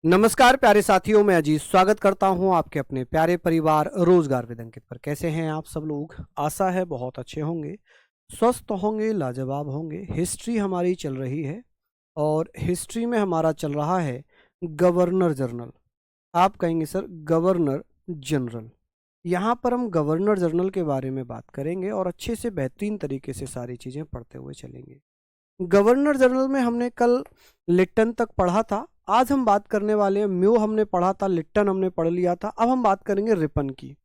नमस्कार प्यारे साथियों, मैं अजीत स्वागत करता हूं आपके अपने प्यारे परिवार रोजगार विद अंकित पर। कैसे हैं आप सब लोग? आशा है बहुत अच्छे होंगे, स्वस्थ होंगे, लाजवाब होंगे। हिस्ट्री हमारी चल रही है और हिस्ट्री में हमारा चल रहा है गवर्नर जनरल। आप कहेंगे सर गवर्नर जनरल, यहाँ पर हम गवर्नर जनरल के बारे में बात करेंगे और अच्छे से बेहतरीन तरीके से सारी चीज़ें पढ़ते हुए चलेंगे। गवर्नर जनरल में हमने कल लिट्टन तक पढ़ा था। आज हम बात करने वाले हैं, म्यो हमने पढ़ा था, लिट्टन हमने पढ़ लिया था। अब हम बात करेंगे रिपन की।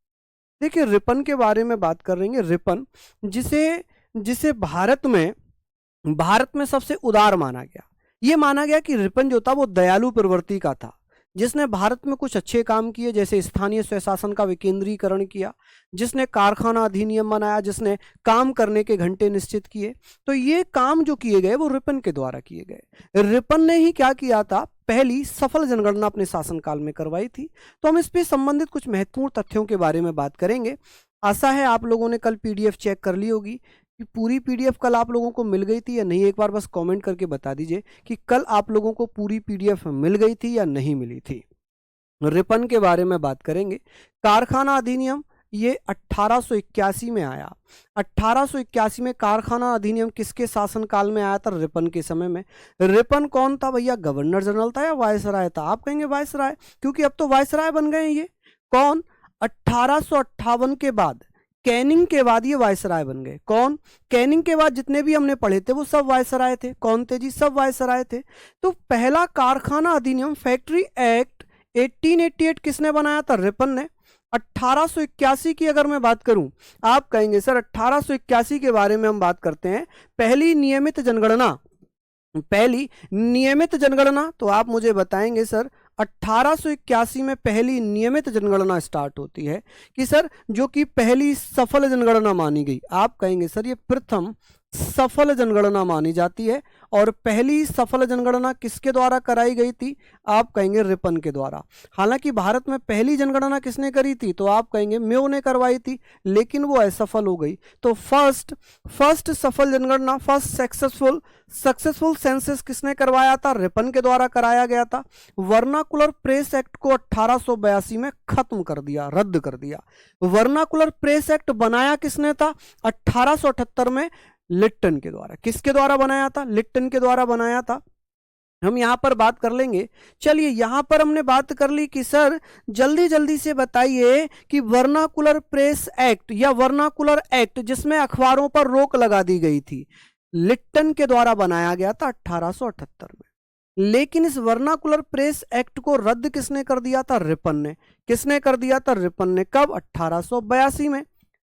देखिए रिपन के बारे में बात करेंगे। रिपन जिसे जिसे भारत में सबसे उदार माना गया। ये माना गया कि रिपन जो था वो दयालु प्रवृत्ति का था, जिसने भारत में कुछ अच्छे काम किए, जैसे स्थानीय स्वशासन का विकेंद्रीकरण किया, जिसने कारखाना अधिनियम बनाया, जिसने काम करने के घंटे निश्चित किए। तो ये काम जो किए गए वो रिपन के द्वारा किए गए। रिपन ने ही क्या किया था, पहली सफल जनगणना अपने शासनकाल में करवाई थी। तो हम इस पे संबंधित कुछ महत्वपूर्ण तथ्यों के बारे में बात करेंगे। आशा है आप लोगों ने कल पीडीएफ चेक कर ली होगी कि पूरी पीडीएफ कल आप लोगों को मिल गई थी या नहीं। एक बार बस कमेंट करके बता दीजिए कि कल आप लोगों को पूरी पीडीएफ मिल गई थी या नहीं मिली थी। रिपन के बारे में बात करेंगे। कारखाना अधिनियम ये 1881 में आया। 1881 में कारखाना अधिनियम किसके शासनकाल में आया था? रिपन के समय में। रिपन कौन था भैया? गवर्नर जनरल था या वायसराय था? आप कहेंगे वायसराय, क्योंकि अब तो वायसराय बन गए हैं ये। कौन? 1858 के बाद, कैनिंग के बाद ये वायसराय बन गए। कौन? कैनिंग के बाद जितने भी हमने पढ़े थे वो सब वायसराय थे। कौन थे जी? सब वायसराय थे। तो पहला कारखाना अधिनियम फैक्ट्री एक्ट 1888 किसने बनाया था? रिपन ने। 1881 की अगर मैं बात करूं, आप कहेंगे सर 1881 के बारे में हम बात करते हैं। पहली नियमित जनगणना, तो आप मुझे बताएंगे सर 1881 में पहली नियमित जनगणना स्टार्ट होती है कि सर जो कि पहली सफल जनगणना मानी गई। आप कहेंगे सर ये प्रथम सफल जनगणना मानी जाती है। और पहली सफल जनगणना किसके द्वारा कराई गई थी? आप कहेंगे रिपन के द्वारा। हालांकि भारत में पहली जनगणना किसने करी थी? तो आप कहेंगे म्यो ने करवाई थी, लेकिन वो असफल हो गई। तो फर्स्ट सफल जनगणना, फर्स्ट सक्सेसफुल सेंसस किसने करवाया था? रिपन के द्वारा कराया गया था। वर्नाकुलर प्रेस एक्ट को 1882 में खत्म कर दिया, रद्द कर दिया। वर्नाकुलर प्रेस एक्ट बनाया किसने था? 1878 में लिट्टन के द्वारा। किसके द्वारा बनाया था? लिट्टन के द्वारा बनाया था। हम यहां पर बात कर लेंगे। चलिए यहां पर हमने बात कर ली कि सर जल्दी से बताइए कि वर्नाकुलर प्रेस एक्ट या वर्नाकुलर एक्ट जिसमें अखबारों पर रोक लगा दी गई थी, लिट्टन के द्वारा बनाया गया था 1878 में। लेकिन इस वर्नाकुलर प्रेस एक्ट को रद्द किसने कर दिया था? रिपन ने। किसने कर दिया था? रिपन ने। कब? 1882 में।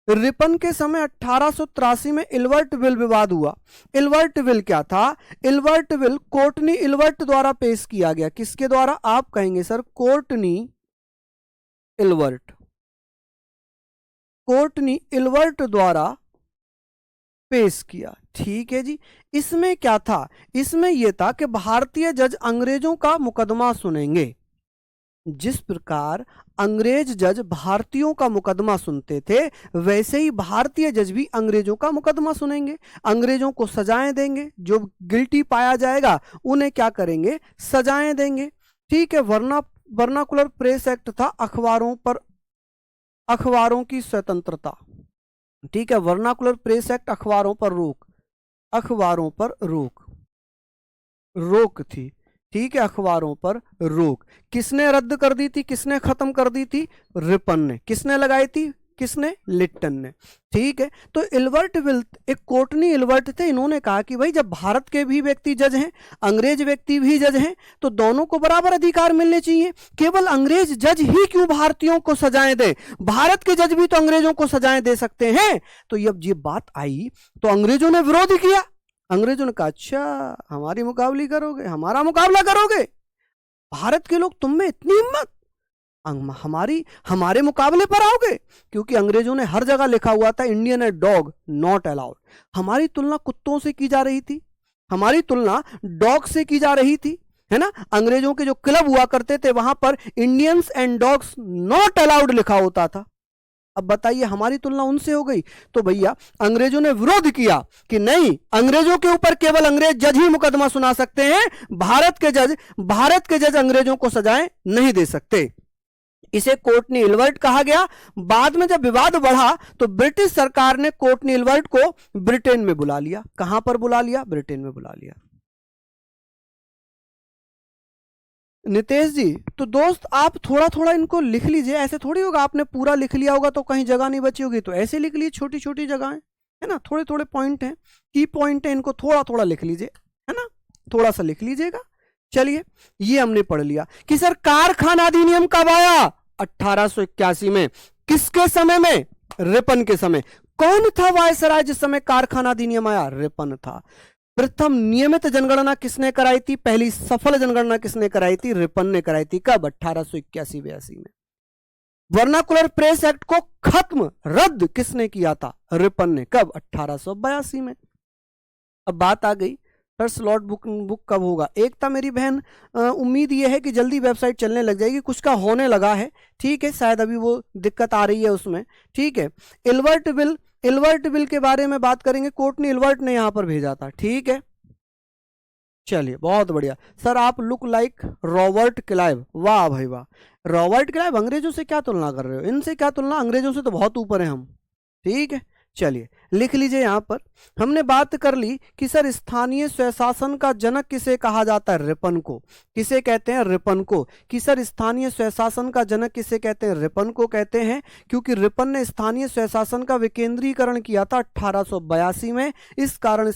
रिपन के समय 1883 में इल्बर्ट विल विवाद हुआ। इल्बर्ट विल क्या था? इल्बर्ट विल कोर्टनी इल्बर्ट द्वारा पेश किया गया। किसके द्वारा? आप कहेंगे सर कोर्टनी इल्बर्ट द्वारा पेश किया। ठीक है जी। इसमें क्या था? इसमें यह था कि भारतीय जज अंग्रेजों का मुकदमा सुनेंगे। जिस प्रकार अंग्रेज जज भारतीयों का मुकदमा सुनते थे, वैसे ही भारतीय जज भी अंग्रेजों का मुकदमा सुनेंगे, अंग्रेजों को सजाएं देंगे। जो गिल्टी पाया जाएगा उन्हें क्या करेंगे? सजाएं देंगे। ठीक है। वर्नाकुलर प्रेस एक्ट था अखबारों की स्वतंत्रता। ठीक है। वर्नाकुलर प्रेस एक्ट अखबारों पर रोक थी। ठीक है। अखबारों पर रोक किसने रद्द कर दी थी? किसने खत्म कर दी थी? रिपन ने। किसने लगाई थी? किसने? लिट्टन ने। ठीक है। तो इल्बर्ट विल एक कोर्टनी इल्बर्ट थे। इन्होंने कहा कि भाई जब भारत के भी व्यक्ति जज हैं, अंग्रेज व्यक्ति भी जज हैं, तो दोनों को बराबर अधिकार मिलने चाहिए। केवल अंग्रेज जज ही क्यों भारतीयों को सजाएं दे? भारत के जज भी तो अंग्रेजों को सजाएं दे सकते हैं। तो जब ये बात आई तो अंग्रेजों ने विरोध किया। अंग्रेजों ने कहा अच्छा हमारा मुकाबला करोगे? भारत के लोग, तुम में इतनी हिम्मत, हमारे मुकाबले पर आओगे? क्योंकि अंग्रेजों ने हर जगह लिखा हुआ था Indian a dog not allowed. हमारी तुलना कुत्तों से की जा रही थी, हमारी तुलना डॉग से की जा रही थी, है ना। अंग्रेजों के जो क्लब हुआ करते थे वहां पर Indians and dogs not allowed लिखा होता था। अब बताइए हमारी तुलना उनसे हो गई। तो भैया अंग्रेजों ने विरोध किया कि नहीं, अंग्रेजों के ऊपर केवल अंग्रेज जज ही मुकदमा सुना सकते हैं, भारत के जज अंग्रेजों को सजाएं नहीं दे सकते। इसे कोर्ट ने इलवर्ट कहा गया। बाद में जब विवाद बढ़ा तो ब्रिटिश सरकार ने कोर्ट ने इलवर्ट को ब्रिटेन में बुला लिया। कहां पर बुला लिया? ब्रिटेन में बुला लिया। नितेश जी, तो दोस्त आप थोड़ा थोड़ा इनको लिख लीजिए, ऐसे थोड़ी होगा आपने पूरा लिख लिया होगा तो कहीं जगह नहीं बची होगी, तो ऐसे लिख लीजिए, छोटी छोटी जगहें है ना, थोड़े थोड़े पॉइंट हैं, की पॉइंट है, इनको थोड़ा थोड़ा लिख लीजिए, है ना, थोड़ा सा लिख लीजिएगा। चलिए ये हमने पढ़ लिया कि सर कारखाना अधिनियम कब आया? 1881 में। किसके समय में? रिपन के समय। कौन था वायसराय जिस समय कारखाना अधिनियम आया? रिपन था। प्रथम नियमित जनगणना किसने कराई थी? पहली सफल जनगणना किसने कराई थी? रिपन ने कराई थी। कब? 1881-82 में। वर्नाकुलर प्रेस एक्ट को खत्म, रद्द किसने किया था? रिपन ने। कब? 1882 में। अब बात आ गई सर स्लॉट बुक कब होगा? एक था मेरी बहन, उम्मीद ये है कि जल्दी वेबसाइट चलने लग जाएगी, कुछ का होने लगा है, ठीक है, शायद अभी वो दिक्कत आ रही है उसमें, ठीक है। इलवर्ट बिल के बारे में बात करेंगे, कोर्ट ने इलवर्ट ने यहां पर भेजा था, ठीक है। चलिए बहुत बढ़िया सर, आप लुक लाइक रॉबर्ट क्लाइव। वाह भाई वाह, रॉबर्ट क्लाइव अंग्रेजों से क्या तुलना कर रहे हो? इनसे क्या तुलना, अंग्रेजों से तो बहुत ऊपर है हम, ठीक है। चलिए लिख लीजिए यहां पर। हमने बात कर ली कि सर स्थानीय स्वशासन का जनक किसे कहा जाता है? रिपन को। किसे कहते हैं? रिपन को। कि सर स्थानीय स्वशासन का जनक किसे कहते हैं? रिपन को कहते हैं, क्योंकि रिपन ने स्थानीय स्वशासन का विकेंद्रीकरण किया था 1882 में। इस कारण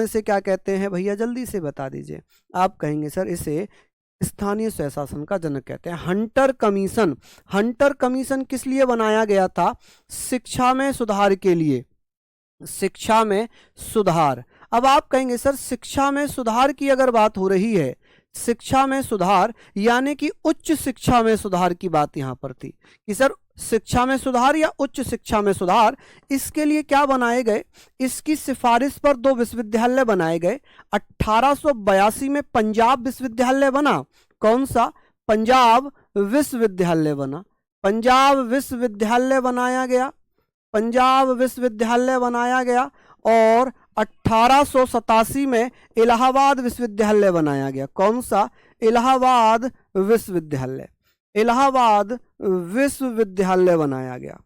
से क्या कहते हैं भैया, जल्दी से बता दीजिए। आप कहेंगे सर इसे स्थानीय स्वशासन का जनक कहते हैं। हंटर कमीशन किस लिए बनाया गया था? शिक्षा में सुधार के लिए। शिक्षा में सुधार। अब आप कहेंगे सर शिक्षा में सुधार की अगर बात हो रही है, शिक्षा में सुधार यानी कि उच्च शिक्षा में सुधार की बात यहां पर थी कि सर शिक्षा में सुधार या उच्च शिक्षा में सुधार, इसके लिए क्या बनाए गए? इसकी सिफारिश पर 2 विश्वविद्यालय बनाए गए। 1882 में पंजाब विश्वविद्यालय बना। कौन सा? पंजाब विश्वविद्यालय बना। पंजाब विश्वविद्यालय बनाया गया। पंजाब विश्वविद्यालय बनाया गया और 1887 में इलाहाबाद विश्वविद्यालय बनाया गया। कौन सा? इलाहाबाद विश्वविद्यालय। इलाहाबाद विश्वविद्यालय बनाया गया।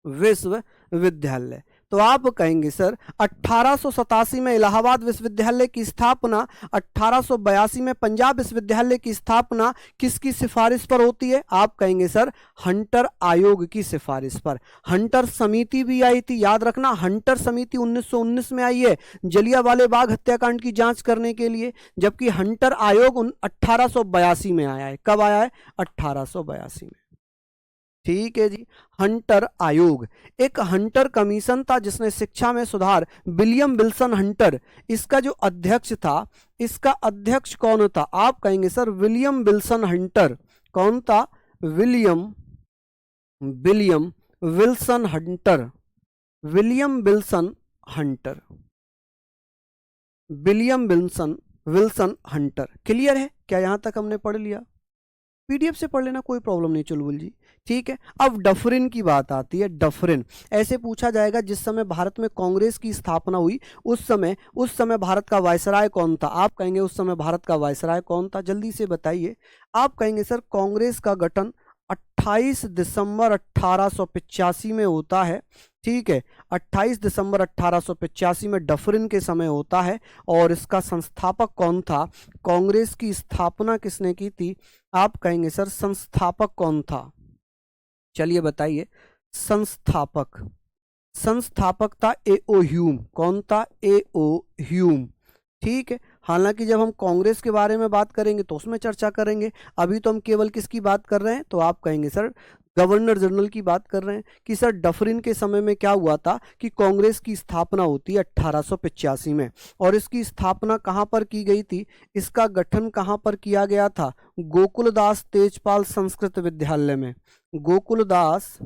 विश्वविद्यालय। तो आप कहेंगे सर 1887 में इलाहाबाद विश्वविद्यालय की स्थापना, 1882 में पंजाब विश्वविद्यालय की स्थापना किसकी सिफारिश पर होती है? आप कहेंगे सर हंटर आयोग की सिफारिश पर। हंटर समिति भी आई थी, याद रखना, हंटर समिति 1919 में आई है जलियांवाला बाग हत्याकांड की जांच करने के लिए, जबकि हंटर आयोग 1882 में आया है। कब आया है? 1882 में, ठीक है जी। हंटर आयोग एक हंटर कमीशन था जिसने शिक्षा में सुधार, विलियम विल्सन हंटर इसका जो अध्यक्ष था, इसका अध्यक्ष कौन था? आप कहेंगे सर विलियम विल्सन हंटर। कौन था? William Wilson Hunter. William Wilson Hunter. William Wilson Hunter. Clear है क्या? यहां तक हमने पढ़ लिया, पीडीएफ से पढ़ लेना, कोई प्रॉब्लम नहीं चुलबुल जी, ठीक है। अब डफरिन की बात आती है। डफरिन ऐसे पूछा जाएगा जिस समय भारत में कांग्रेस की स्थापना हुई उस समय भारत का वायसराय कौन था? आप कहेंगे उस समय भारत का वायसराय कौन था? जल्दी से बताइए। आप कहेंगे सर कांग्रेस का गठन 28 दिसंबर 1885 में होता है, ठीक है। 28 दिसंबर 1885 में डफरिन के समय होता है। और इसका संस्थापक कौन था? कांग्रेस की स्थापना किसने की थी? आप कहेंगे सर संस्थापक कौन था? चलिए बताइए। संस्थापक था A.O. ह्यूम। कौन था? A.O. ह्यूम, ठीक है। हालांकि जब हम कांग्रेस के बारे में बात करेंगे तो उसमें चर्चा करेंगे, अभी तो हम केवल किसकी बात कर रहे हैं? तो आप कहेंगे सर गवर्नर जनरल की बात कर रहे हैं कि सर डफरिन के समय में क्या हुआ था कि कांग्रेस की स्थापना होती है 1885 में। और इसकी स्थापना कहां पर की गई थी? इसका गठन कहां पर किया गया था? गोकुलदास तेजपाल संस्कृत विद्यालय में। गोकुलदास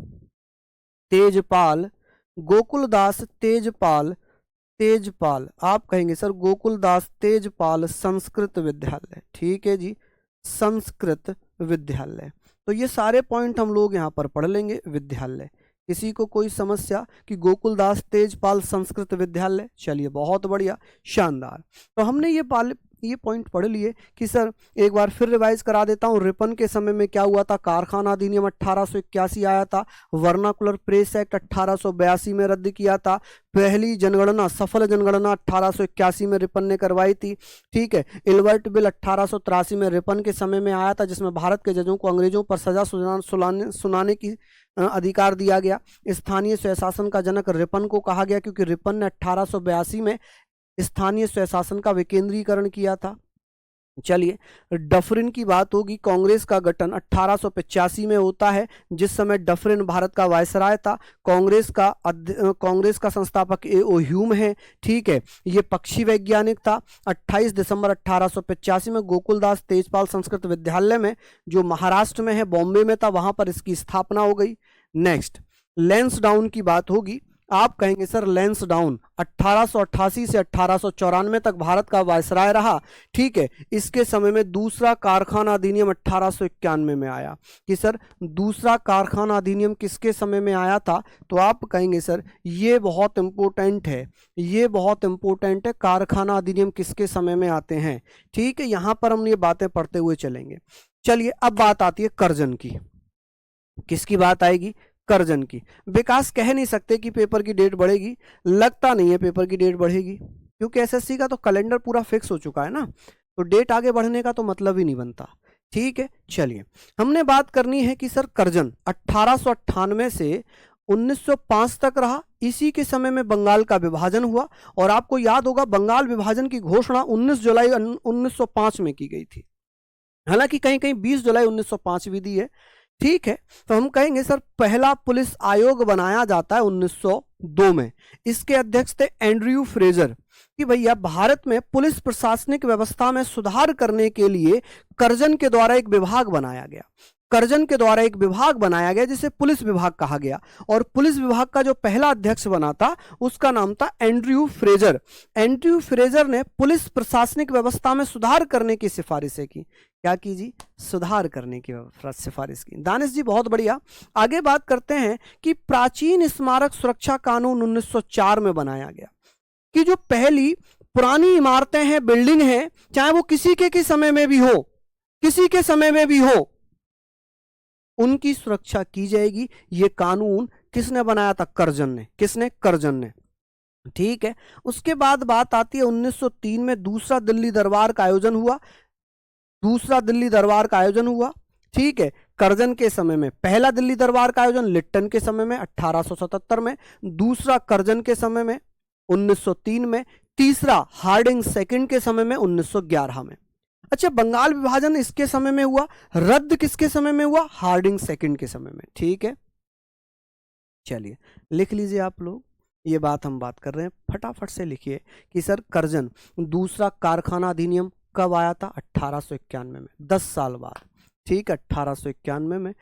तेजपाल, आप कहेंगे सर गोकुलदास तेजपाल संस्कृत विद्यालय, ठीक है जी, संस्कृत विद्यालय। तो ये सारे पॉइंट हम लोग यहाँ पर पढ़ लेंगे। विद्यालय, किसी को कोई समस्या कि गोकुलदास तेजपाल संस्कृत विद्यालय, चलिए बहुत बढ़िया, शानदार। तो हमने ये पॉइंट पढ़ लिए कि सर एक बार फिर रिवाइज करा देता हूँ। रिपन के समय में क्या हुआ था, कारखाना अधिनियम 1881 आया था, वर्नाकुलर प्रेस एक्ट 1882 में रद्द किया था, पहली जनगणना, सफल जनगणना 1881 में रिपन ने करवाई थी, ठीक है। इल्बर्ट बिल 1883 में रिपन के समय में आया था, जिसमें भारत के जजों को अंग्रेजों पर सजा सुनाने की अधिकार दिया गया। स्थानीय स्वशासन का जनक रिपन को कहा गया, क्योंकि रिपन ने 1882 में स्थानीय स्वशासन का विकेंद्रीकरण किया था। चलिए, डफरिन की बात होगी। कांग्रेस का गठन 1885 में होता है, जिस समय डफरिन भारत का वायसराय था। कांग्रेस का संस्थापक ए.ओ. ह्यूम है, ठीक है। ये पक्षी वैज्ञानिक था। 28 दिसंबर 1885 में गोकुलदास तेजपाल संस्कृत विद्यालय में, जो महाराष्ट्र में है, बॉम्बे में था, वहां पर इसकी स्थापना हो गई। नेक्स्ट, लैंसडाउन की बात होगी। आप कहेंगे सर लैंसडाउन 1888 से 1894 तक भारत का वायसराय रहा, ठीक है। इसके समय में दूसरा कारखाना अधिनियम 1891 में आया। कि सर दूसरा कारखाना अधिनियम किसके समय में आया था, तो आप कहेंगे सर ये बहुत इंपॉर्टेंट है, ये बहुत इंपॉर्टेंट है, कारखाना अधिनियम किसके समय में आते हैं, ठीक है। यहां पर हम ये बातें पढ़ते हुए चलेंगे। चलिए, अब बात आती है कर्जन की। किसकी बात आएगी, कर्जन की। विकास कह नहीं सकते कि पेपर की डेट बढ़ेगी, लगता नहीं है पेपर की डेट बढ़ेगी, क्योंकि एसएससी का तो कैलेंडर पूरा फिक्स हो चुका है ना, तो डेट आगे बढ़ने का तो मतलब ही नहीं बनता, ठीक है। चलिए, हमने बात करनी है कि सर कर्जन 1898 से 1905 तक रहा। इसी के समय में बंगाल का विभाजन हुआ, और आपको याद होगा बंगाल विभाजन की घोषणा 19 जुलाई 1905 में की गई थी। हालांकि कहीं कहीं 20 जुलाई 1905 भी दी है, ठीक है। तो हम कहेंगे सर पहला पुलिस आयोग बनाया जाता है 1902 में। इसके अध्यक्ष थे एंड्रयू फ्रेजर। कि भैया भारत में पुलिस प्रशासनिक व्यवस्था में सुधार करने के लिए कर्जन के द्वारा एक विभाग बनाया गया। कर्जन के द्वारा एक विभाग बनाया गया जिसे पुलिस विभाग कहा गया, और पुलिस विभाग का जो पहला अध्यक्ष बना था उसका नाम था एंड्रयू फ्रेजर। एंड्रयू फ्रेजर ने पुलिस प्रशासनिक व्यवस्था में सुधार करने की सिफारिशें की। क्या की जी, सुधार करने की सिफारिश की। दानिश जी बहुत बढ़िया। आगे बात करते हैं कि प्राचीन स्मारक सुरक्षा कानून 1904 में बनाया गया, कि जो पहली पुरानी इमारतें हैं, बिल्डिंग हैं, चाहे वो किसी के समय में भी हो, किसी के समय में भी हो, उनकी सुरक्षा की जाएगी। ये कानून किसने बनाया था, कर्जन ने। किसने, कर्जन ने, ठीक है। उसके बाद बात आती है 1903 में दूसरा दिल्ली दरबार का आयोजन हुआ। दूसरा दिल्ली दरबार का आयोजन हुआ, ठीक है। कर्जन के समय में पहला दिल्ली दरबार का आयोजन लिट्टन के समय में 1877 में, दूसरा कर्जन के समय में 1903 में, तीसरा हार्डिंग सेकंड के समय में 1911 में। अच्छा, बंगाल विभाजन इसके समय में हुआ, रद्द किसके समय में हुआ, हार्डिंग सेकंड के समय में, ठीक है। चलिए लिख लीजिए आप लोग, ये बात हम बात कर रहे हैं, फटाफट से लिखिए कि सर कर्जन दूसरा कारखाना अधिनियम कब आया था, 1891 में, 10 साल बाद, ठीक है। 1891 में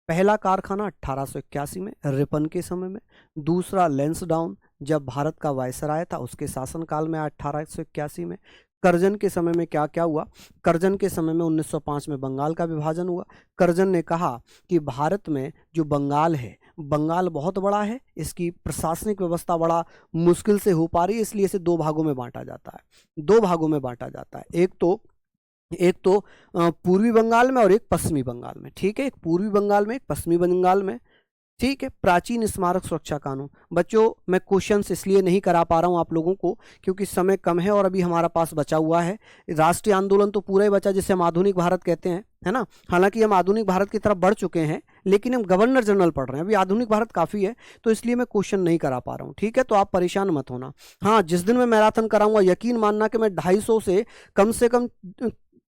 पहला कारखाना 1881 में रिपन के समय में, दूसरा लैंसडाउन जब भारत का वायसराय था उसके शासनकाल में 1881 में। कर्जन के समय में क्या क्या हुआ, कर्जन के समय में 1905 में बंगाल का विभाजन हुआ। कर्जन ने कहा कि भारत में जो बंगाल है, बंगाल बहुत बड़ा है, इसकी प्रशासनिक व्यवस्था बड़ा मुश्किल से हो पा रही है, इसलिए इसे दो भागों में बांटा जाता है। दो भागों में बांटा जाता है, एक तो पूर्वी बंगाल में और एक पश्चिमी बंगाल में, ठीक है। एक पूर्वी बंगाल में, एक पश्चिमी बंगाल में, ठीक है। प्राचीन स्मारक सुरक्षा कानून, बच्चों मैं क्वेश्चंस इसलिए नहीं करा पा रहा हूं आप लोगों को क्योंकि समय कम है और अभी हमारा पास बचा हुआ है। राष्ट्रीय आंदोलन तो पूरा ही बचा जिसे हम आधुनिक भारत कहते हैं, है ना। हालांकि हम आधुनिक भारत की तरफ बढ़ चुके हैं, लेकिन हम गवर्नर जनरल पढ़ रहे हैं, अभी आधुनिक भारत काफ़ी है, तो इसलिए मैं क्वेश्चन नहीं करा पा रहा हूँ, ठीक है। तो आप परेशान मत होना। हाँ, जिस दिन मैं मैराथन कराऊंगा यकीन मानना कि मैं 250 से कम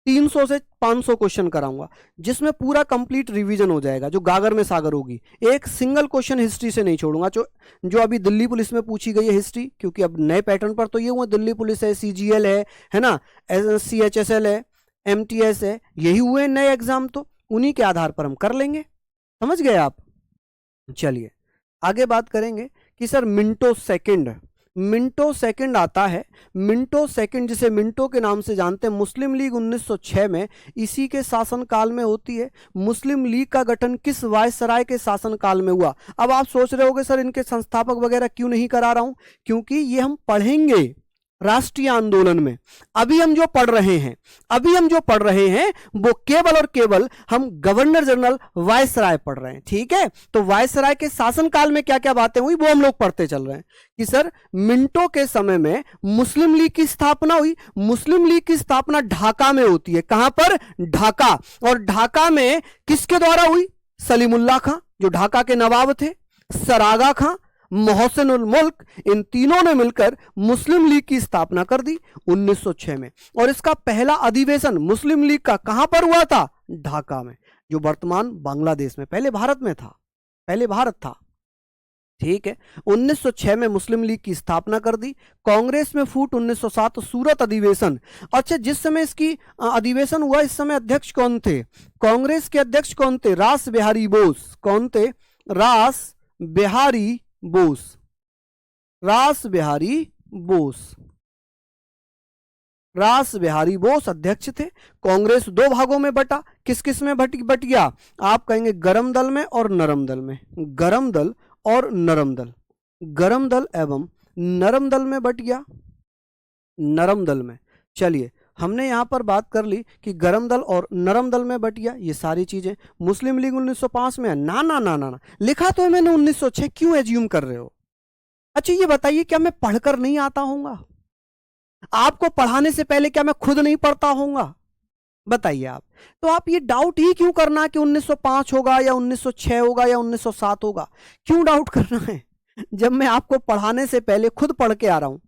300 से 500 क्वेश्चन कराऊंगा, जिसमें पूरा कंप्लीट रिवीजन हो जाएगा, जो गागर में सागर होगी। एक सिंगल क्वेश्चन हिस्ट्री से नहीं छोड़ूंगा, जो अभी दिल्ली पुलिस में पूछी गई है हिस्ट्री, क्योंकि अब नए पैटर्न पर तो ये हुआ, दिल्ली पुलिस है, CGL है ना, CHSL है, MTS है, यही हुए नए एग्जाम, तो उन्हीं के आधार पर हम कर लेंगे, समझ गए आप। चलिए आगे बात करेंगे कि सर मिनटों सेकंड मिंटो सेकंड आता है। मिंटो सेकंड, जिसे मिंटो के नाम से जानते हैं, मुस्लिम लीग 1906 में इसी के शासनकाल में होती है। मुस्लिम लीग का गठन किस वायसराय के शासनकाल में हुआ? अब आप सोच रहे होगे सर इनके संस्थापक वगैरह क्यों नहीं करा रहा हूं, क्योंकि ये हम पढ़ेंगे राष्ट्रीय आंदोलन में। अभी हम जो पढ़ रहे हैं वो केवल और केवल हम गवर्नर जनरल वायसराय पढ़ रहे हैं, ठीक है। तो वायसराय के शासनकाल में क्या क्या बातें हुई वो हम लोग पढ़ते चल रहे हैं कि सर मिंटो के समय में मुस्लिम लीग की स्थापना हुई। मुस्लिम लीग की स्थापना ढाका में होती है। कहां पर? ढाका। और ढाका में किसके द्वारा हुई? सलीमुल्लाह खां जो ढाका के नवाब थे, सरागा खां, मोहसिनुल मुल्क, इन तीनों ने मिलकर मुस्लिम लीग की स्थापना कर दी 1906 में। और इसका पहला अधिवेशन मुस्लिम लीग का कहां पर हुआ था? ढाका में, जो वर्तमान बांग्लादेश में, पहले भारत में था, पहले भारत था, ठीक है। 1906 में मुस्लिम लीग की स्थापना कर दी। कांग्रेस में फूट 1907 सूरत अधिवेशन। अच्छा, जिस समय इसकी अधिवेशन हुआ इस समय अध्यक्ष कौन थे? कांग्रेस के अध्यक्ष कौन थे? रास बिहारी बोस। कौन थे? रास बिहारी बोस। रास बिहारी बोस। रास बिहारी बोस अध्यक्ष थे। कांग्रेस दो भागों में बटा। किस किस में बट गया? आप कहेंगे गरम दल में और नरम दल में। गरम दल और नरम दल, गरम दल एवं नरम दल में बट गया। नरम दल में, चलिए हमने यहां पर बात कर ली कि गरम दल और नरम दल में बट गया। ये सारी चीजें मुस्लिम लीग 1905 में है। ना ना ना ना ना, लिखा तो है मैंने 1906, क्यों एज्यूम कर रहे हो? अच्छा ये बताइए, क्या मैं पढ़कर नहीं आता हूंगा? आपको पढ़ाने से पहले क्या मैं खुद नहीं पढ़ता हूंगा? बताइए आप। तो आप ये डाउट ही क्यों करना कि 1905 होगा या 1906 होगा या 1907 होगा? क्यों डाउट करना है जब मैं आपको पढ़ाने से पहले खुद पढ़ के आ रहा हूं?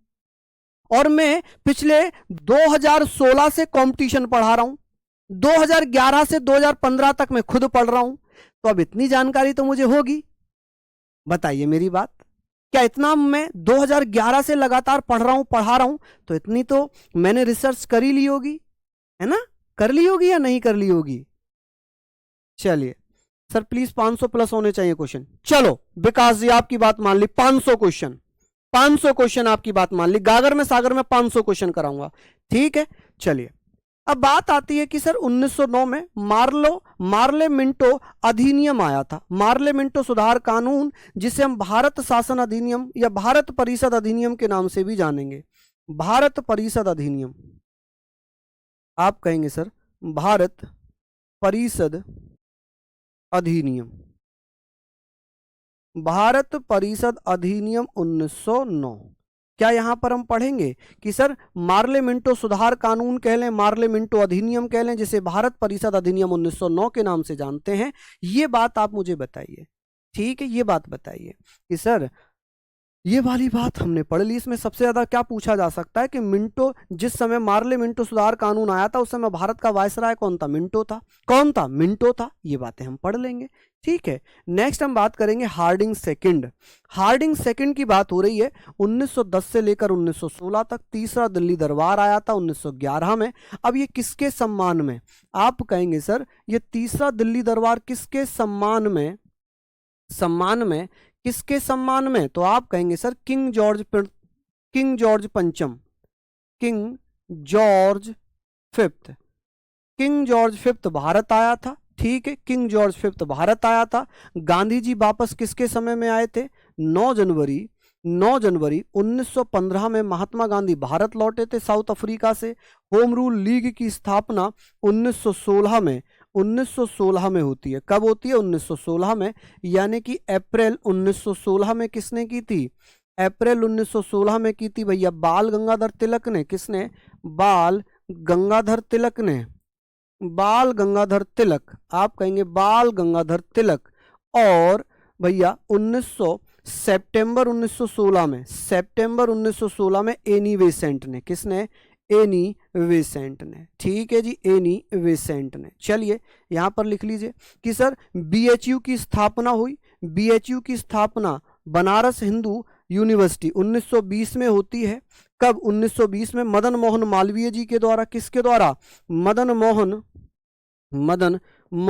और मैं पिछले 2016 से कंपटीशन पढ़ा रहा हूं, 2011 से 2015 तक मैं खुद पढ़ रहा हूं, तो अब इतनी जानकारी तो मुझे होगी। बताइए मेरी बात, क्या इतना मैं 2011 से लगातार पढ़ा रहा हूं तो इतनी तो मैंने रिसर्च कर ही ली होगी, है ना? कर ली होगी या नहीं कर ली होगी? चलिए सर प्लीज 500 प्लस होने चाहिए क्वेश्चन। चलो विकास जी आपकी बात मान ली, 500 क्वेश्चन, 500 क्वेश्चन आपकी बात मान ली। गागर में सागर में 500 क्वेश्चन कराऊंगा, ठीक है। चलिए अब बात आती है कि सर 1909 में मार्ले मिंटो अधिनियम आया था। मार्ले मिंटो सुधार कानून, जिसे हम भारत शासन अधिनियम या भारत परिषद अधिनियम के नाम से भी जानेंगे। भारत परिषद अधिनियम, आप कहेंगे सर भारत परिषद अधिनियम, भारत परिषद अधिनियम 1909। क्या यहां पर हम पढ़ेंगे कि सर मार्ले मिंटो सुधार कानून कह लें, मार्ले मिंटो अधिनियम कह लें, जिसे भारत परिषद अधिनियम 1909 के नाम से जानते हैं? ये बात आप मुझे बताइए, ठीक है। ये बात बताइए कि सर ये वाली बात हमने पढ़ ली, इसमें सबसे ज्यादा क्या पूछा जा सकता है कि मिंटो, जिस समय मार्ले मिंटो सुधार कानून आया था उस समय भारत का वायसराय कौन था? मिंटो था। कौन था? मिंटो था। ये बातें हम पढ़ लेंगे, ठीक है। नेक्स्ट हम बात करेंगे हार्डिंग सेकंड। हार्डिंग सेकंड की बात हो रही है 1910 से लेकर 1916 तक। तीसरा दिल्ली दरबार आया था 1911 में। अब ये किसके सम्मान में? आप कहेंगे सर ये तीसरा दिल्ली दरबार किसके सम्मान में? किसके सम्मान में? तो आप कहेंगे सर किंग जॉर्ज पंचम, किंग जॉर्ज फिफ्थ भारत आया था, ठीक है। किंग जॉर्ज फिफ्थ भारत आया था। गांधी जी वापस किसके समय में आए थे? 9 जनवरी 1915 में महात्मा गांधी भारत लौटे थे साउथ अफ्रीका से। होम रूल लीग की स्थापना 1916 में होती है। कब होती है? 1916 में, यानी कि अप्रैल 1916 में किसने की थी? अप्रैल 1916 में की थी भैया बाल गंगाधर तिलक ने। किसने? बाल गंगाधर तिलक, आप कहेंगे बाल गंगाधर तिलक। और भैया सितंबर 1916 में एनी बेसेंट ने। किसने? एनी बेसेंट ने, ठीक है जी, एनी बेसेंट ने। चलिए यहां पर लिख लीजिए कि सर बीएचयू की स्थापना हुई। बीएचयू की स्थापना बनारस हिंदू यूनिवर्सिटी 1920 में होती है। कब? 1920 में मदन मोहन मालवीय जी के द्वारा। किसके द्वारा? मदन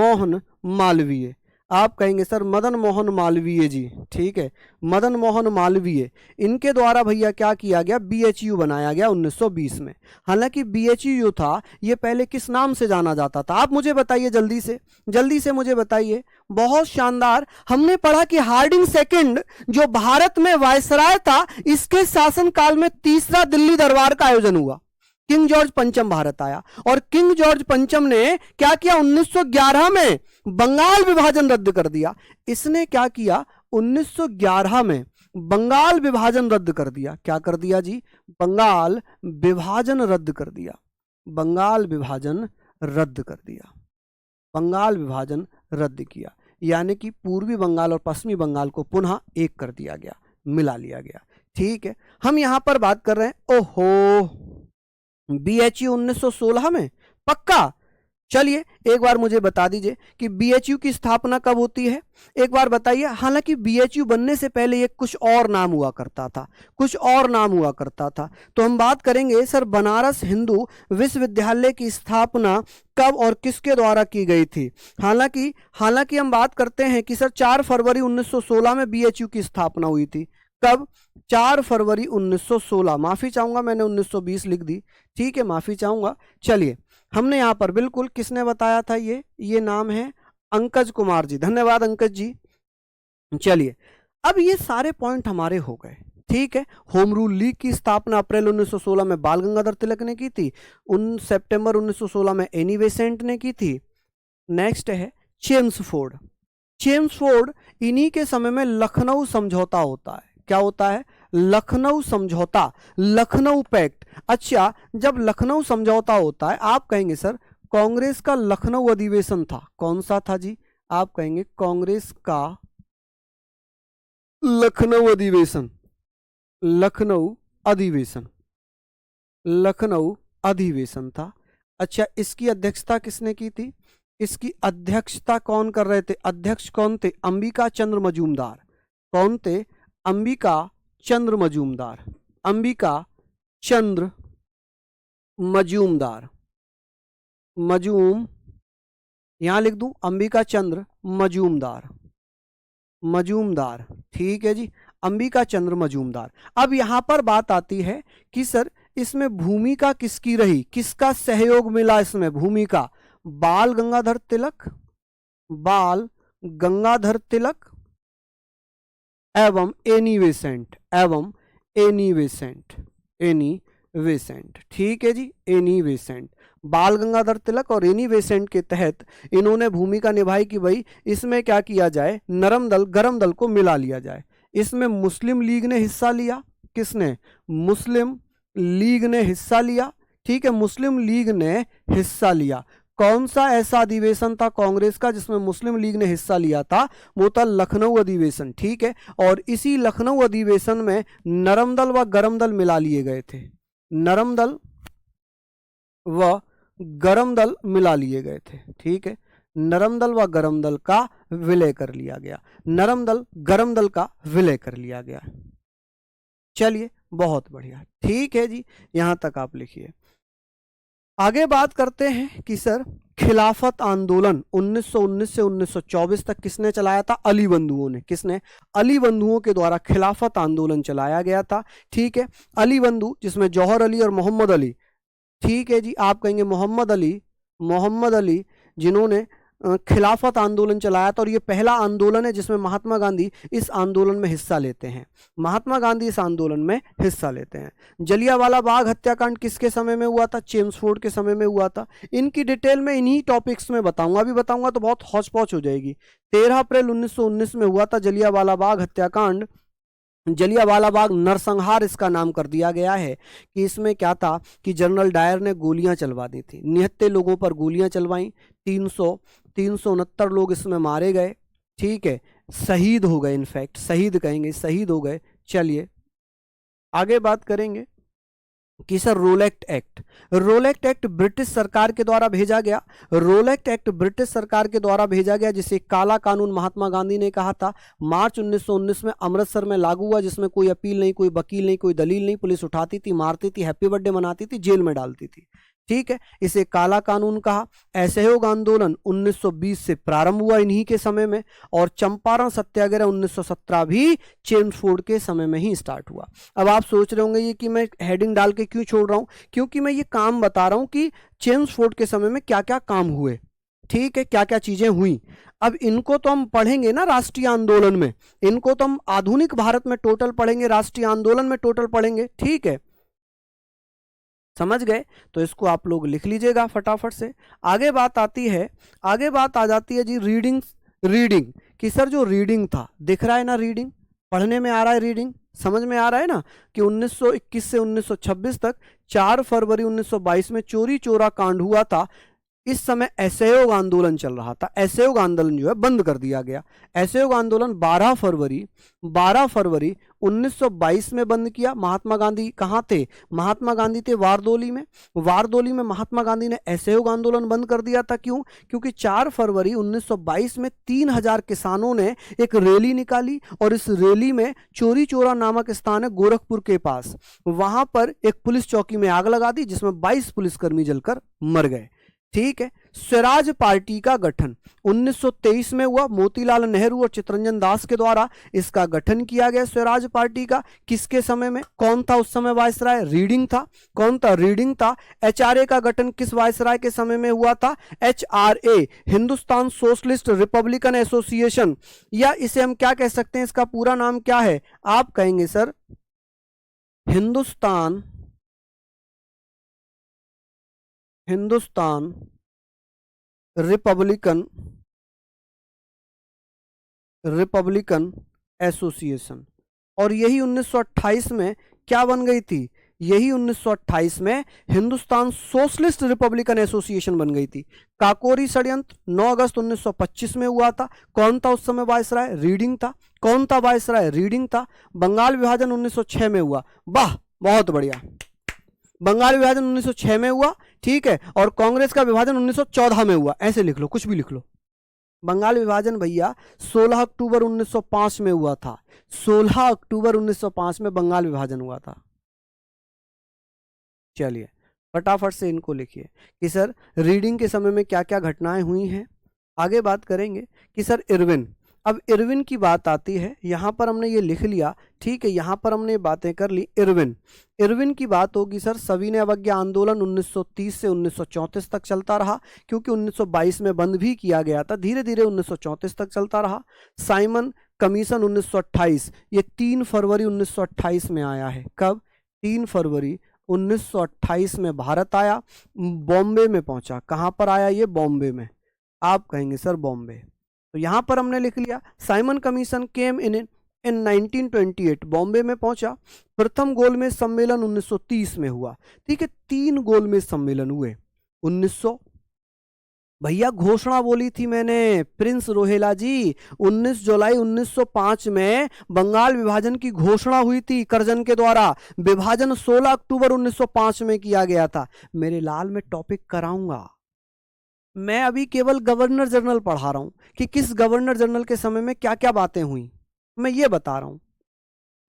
मोहन मालवीय। आप कहेंगे सर मदन मोहन मालवीय जी, ठीक है, मदन मोहन मालवीय, इनके द्वारा भैया क्या किया गया, बीएचयू बनाया गया 1920 में। हालांकि बीएचयू था ये पहले किस नाम से जाना जाता था, आप मुझे बताइए जल्दी से मुझे बताइए। बहुत शानदार, हमने पढ़ा कि हार्डिंग सेकंड जो भारत में वायसराय था, इसके शासनकाल में तीसरा दिल्ली दरबार का आयोजन हुआ। किंग जॉर्ज पंचम भारत आया और किंग जॉर्ज पंचम ने क्या किया, 1911 में बंगाल विभाजन रद्द कर दिया। इसने क्या किया, 1911 में बंगाल विभाजन रद्द कर दिया। क्या कर दिया जी, बंगाल विभाजन रद्द कर दिया, बंगाल विभाजन रद्द कर दिया, बंगाल विभाजन रद्द किया, यानी कि पूर्वी बंगाल और पश्चिमी बंगाल को पुनः एक कर दिया गया, मिला लिया गया। ठीक है, हम यहां पर बात कर रहे हैं, ओहो बीएचयू 1916 में, पक्का। चलिए एक बार मुझे बता दीजिए कि बीएचयू की स्थापना कब होती है, एक बार बताइए। हालांकि बीएचयू बनने से पहले ये कुछ और नाम हुआ करता था, कुछ और नाम हुआ करता था। तो हम बात करेंगे सर बनारस हिंदू विश्वविद्यालय की स्थापना कब और किसके द्वारा की गई थी। हालांकि हम बात करते हैं कि सर 4 फरवरी 1916 में बीएचयू की स्थापना हुई थी। कब, 4 फरवरी 1916, माफी चाहूंगा मैंने 1920 लिख दी, ठीक है, माफी चाहूंगा। चलिए हमने यहां पर बिल्कुल, किसने बताया था, ये नाम है अंकज कुमार जी, धन्यवाद अंकज जी। चलिए अब ये सारे पॉइंट हमारे हो गए, ठीक है। होम रूल लीग की स्थापना अप्रैल 1916 में बाल गंगाधर तिलक ने की थी, सितंबर 1916 में एनी बेसेंट ने की थी। नेक्स्ट है चेम्सफोर्ड, चेम्सफोर्ड, इन्हीं के समय में लखनऊ समझौता होता है। क्या होता है, लखनऊ समझौता, लखनऊ पैक्ट। अच्छा, जब लखनऊ समझौता होता है, आप कहेंगे सर कांग्रेस का लखनऊ अधिवेशन था, कौन सा था जी, आप कहेंगे कांग्रेस का लखनऊ अधिवेशन, लखनऊ अधिवेशन, लखनऊ अधिवेशन था। अच्छा, इसकी अध्यक्षता किसने की थी, इसकी अध्यक्षता कौन कर रहे थे, अध्यक्ष कौन थे, अंबिका चंद्र मजूमदार। कौन थे, अंबिका चंद्र मजूमदार, अंबिका चंद्र मजूमदार, यहां लिख दूं अंबिका चंद्र मजूमदार, मजूमदार, ठीक है जी, अंबिका चंद्र मजूमदार। अब यहां पर बात आती है कि सर इसमें भूमिका किसकी रही, किसका सहयोग मिला इसमें, भूमिका बाल गंगाधर तिलक, बाल गंगाधर तिलक एवं एनी बेसेंट, एवं एनी बेसेंट, एनी बेसेंट, ठीक है जी, एनी बेसेंट। बाल गंगाधर तिलक और एनी बेसेंट के तहत इन्होंने भूमिका निभाई कि भाई इसमें क्या किया जाए, नरम दल गरम दल को मिला लिया जाए। इसमें मुस्लिम लीग ने हिस्सा लिया, किसने, मुस्लिम लीग ने हिस्सा लिया, ठीक है, मुस्लिम लीग ने हिस्सा लिया। कौन सा ऐसा अधिवेशन था कांग्रेस का जिसमें मुस्लिम लीग ने हिस्सा लिया था, वो था लखनऊ अधिवेशन, ठीक है। और इसी लखनऊ अधिवेशन में नरम दल व गरम दल मिला लिए गए थे, नरम दल व गरम दल मिला लिए गए थे, ठीक है। नरम दल व गरम दल का विलय कर लिया गया, नरम दल गरम दल का विलय कर लिया गया। चलिए बहुत बढ़िया, ठीक है जी, यहां तक आप लिखिए। आगे बात करते हैं कि सर खिलाफत आंदोलन 1919 से 1924 तक किसने चलाया था, अली बंधुओं ने। किसने, अली बंधुओं के द्वारा खिलाफत आंदोलन चलाया गया था, ठीक है। अली बंधु जिसमें जौहर अली और मोहम्मद अली, ठीक है जी, आप कहेंगे मोहम्मद अली जिन्होंने खिलाफत आंदोलन चलाया था। और ये पहला आंदोलन है जिसमें महात्मा गांधी इस आंदोलन में हिस्सा लेते हैं, महात्मा गांधी इस आंदोलन में हिस्सा लेते हैं। जलियांवाला बाग हत्याकांड किसके समय में हुआ था, चेम्सफोर्ड के समय में हुआ था। इनकी डिटेल में इन्हीं टॉपिक्स में बताऊंगा, अभी बताऊंगा तो बहुत हौच पौच हो जाएगी। 13 अप्रैल 1919 में हुआ था जलियांवाला बाग हत्याकांड। जलियांवाला बाग नरसंहार इसका नाम कर दिया गया है कि इसमें क्या था कि जनरल डायर ने गोलियां चलवा दी थी, 79 लोगों पर गोलियां चलवाई, 369 लोग इसमें मारे गए, ठीक है, शहीद हो गए, इनफैक्ट शहीद कहेंगे, शहीद हो गए। चलिए आगे बात करेंगे कि सर रोलेक्ट एक्ट ब्रिटिश सरकार के द्वारा भेजा गया, रोलेक्ट एक्ट ब्रिटिश सरकार के द्वारा भेजा गया, जिसे काला कानून महात्मा गांधी ने कहा था। मार्च 1919 में अमृतसर में लागू हुआ, जिसमें कोई अपील नहीं, कोई वकील नहीं, कोई दलील नहीं, पुलिस उठाती थी, मारती थी, हैप्पी बर्थडे मनाती थी, जेल में डालती थी। ठीक है, इसे काला कानून कहा। असहयोग आंदोलन 1920 से प्रारंभ हुआ इन्हीं के समय में, और चंपारण सत्याग्रह 1917 भी चेम्सफोर्ड के समय में ही स्टार्ट हुआ। अब आप सोच रहे होंगे ये कि मैं हेडिंग डाल के क्यों छोड़ रहा हूं, क्योंकि मैं ये काम बता रहा हूं कि चेम्सफोर्ड के समय में क्या क्या काम हुए, ठीक है, क्या क्या चीजें हुई। अब इनको तो हम पढ़ेंगे ना राष्ट्रीय आंदोलन में, इनको तो हम आधुनिक भारत में टोटल पढ़ेंगे, राष्ट्रीय आंदोलन में टोटल पढ़ेंगे, ठीक है, समझ गए। तो इसको आप लोग लिख लीजिएगा फटाफट से। आगे बात आती है, आगे बात आ जाती है जी रीडिंग। रीडिंग कि सर जो रीडिंग था, दिख रहा है ना, रीडिंग पढ़ने में आ रहा है, रीडिंग समझ में आ रहा है ना, कि 1921 से 1926 तक 4 फरवरी 1922 में चोरी चोरा कांड हुआ था। इस समय असहयोग आंदोलन चल रहा था, असहयोग आंदोलन जो है बंद कर दिया गया। असहयोग आंदोलन 12 फरवरी 1922 में बंद किया। महात्मा गांधी कहाँ थे? महात्मा गांधी थे वारदोली में। वारदोली में महात्मा गांधी ने असहयोग आंदोलन बंद कर दिया था। क्यों? क्योंकि 4 फरवरी 1922 में 3000 किसानों ने एक रैली निकाली, और इस रैली में चोरी चोरा नामक स्थान है गोरखपुर के पास, वहां पर एक पुलिस चौकी में आग लगा दी, जिसमें 22 पुलिसकर्मी जलकर मर गए। ठीक है। स्वराज पार्टी का गठन 1923 में हुआ, मोतीलाल नेहरू और चित्तरंजन दास के द्वारा इसका गठन किया गया स्वराज पार्टी का। किसके समय में? कौन था उस समय वायसराय? रीडिंग था। कौन था? रीडिंग था। एचआरए का गठन किस वायसराय के समय में हुआ था? HRA, Hindustan socialist Republican association, या इसे हम क्या कह सकते हैं, इसका पूरा नाम क्या है? आप कहेंगे सर हिंदुस्तान रिपब्लिकन एसोसिएशन। और यही 1928 में क्या बन गई थी? यही 1928 में हिंदुस्तान सोशलिस्ट रिपब्लिकन एसोसिएशन बन गई थी। काकोरी षड्यंत्र 9 अगस्त 1925 में हुआ था। कौन था उस समय वायसराय? रीडिंग था। कौन था वायसराय? रीडिंग था। बंगाल विभाजन 1906 में हुआ। वाह, बहुत बढ़िया। बंगाल विभाजन 1906 में हुआ, ठीक है, और कांग्रेस का विभाजन 1914 में हुआ। ऐसे लिख लो, कुछ भी लिख लो। बंगाल विभाजन भैया 16 अक्टूबर 1905 में हुआ था। 16 अक्टूबर 1905 में बंगाल विभाजन हुआ था। चलिए फटाफट से इनको लिखिए कि सर रीडिंग के समय में क्या क्या घटनाएं हुई हैं। आगे बात करेंगे कि सर इरविन, अब इरविन की बात आती है। यहां पर हमने ये लिख लिया, ठीक है, यहां पर हमने बातें कर ली। इरविन की बात होगी सर। सविनय अवज्ञा आंदोलन 1930 से 1934 तक चलता रहा, क्योंकि 1922 में बंद भी किया गया था। धीरे धीरे 1934 तक चलता रहा। साइमन कमीशन 1928, ये 3 फरवरी 1928 में आया है। कब? 3 फरवरी 1928 में भारत आया, बॉम्बे में पहुंचा। कहां पर आया ये? बॉम्बे में। आप कहेंगे सर बॉम्बे, तो यहां पर हमने लिख लिया साइमन कमीशन केम इन 1928, बॉम्बे में पहुंचा। प्रथम गोलमेज सम्मेलन 1930 में हुआ, ठीक है। 3 गोलमेज सम्मेलन हुए 1900। भैया घोषणा बोली थी मैंने, प्रिंस रोहेला जी, 19 जुलाई 1905 में बंगाल विभाजन की घोषणा हुई थी करजन के द्वारा। विभाजन 16 अक्टूबर 1905 में किया गया था। मेरे लाल में टॉपिक कराऊंगा। मैं अभी केवल गवर्नर जनरल पढ़ा रहा हूं कि किस गवर्नर जनरल के समय में क्या क्या बातें हुई, मैं ये बता रहा हूं।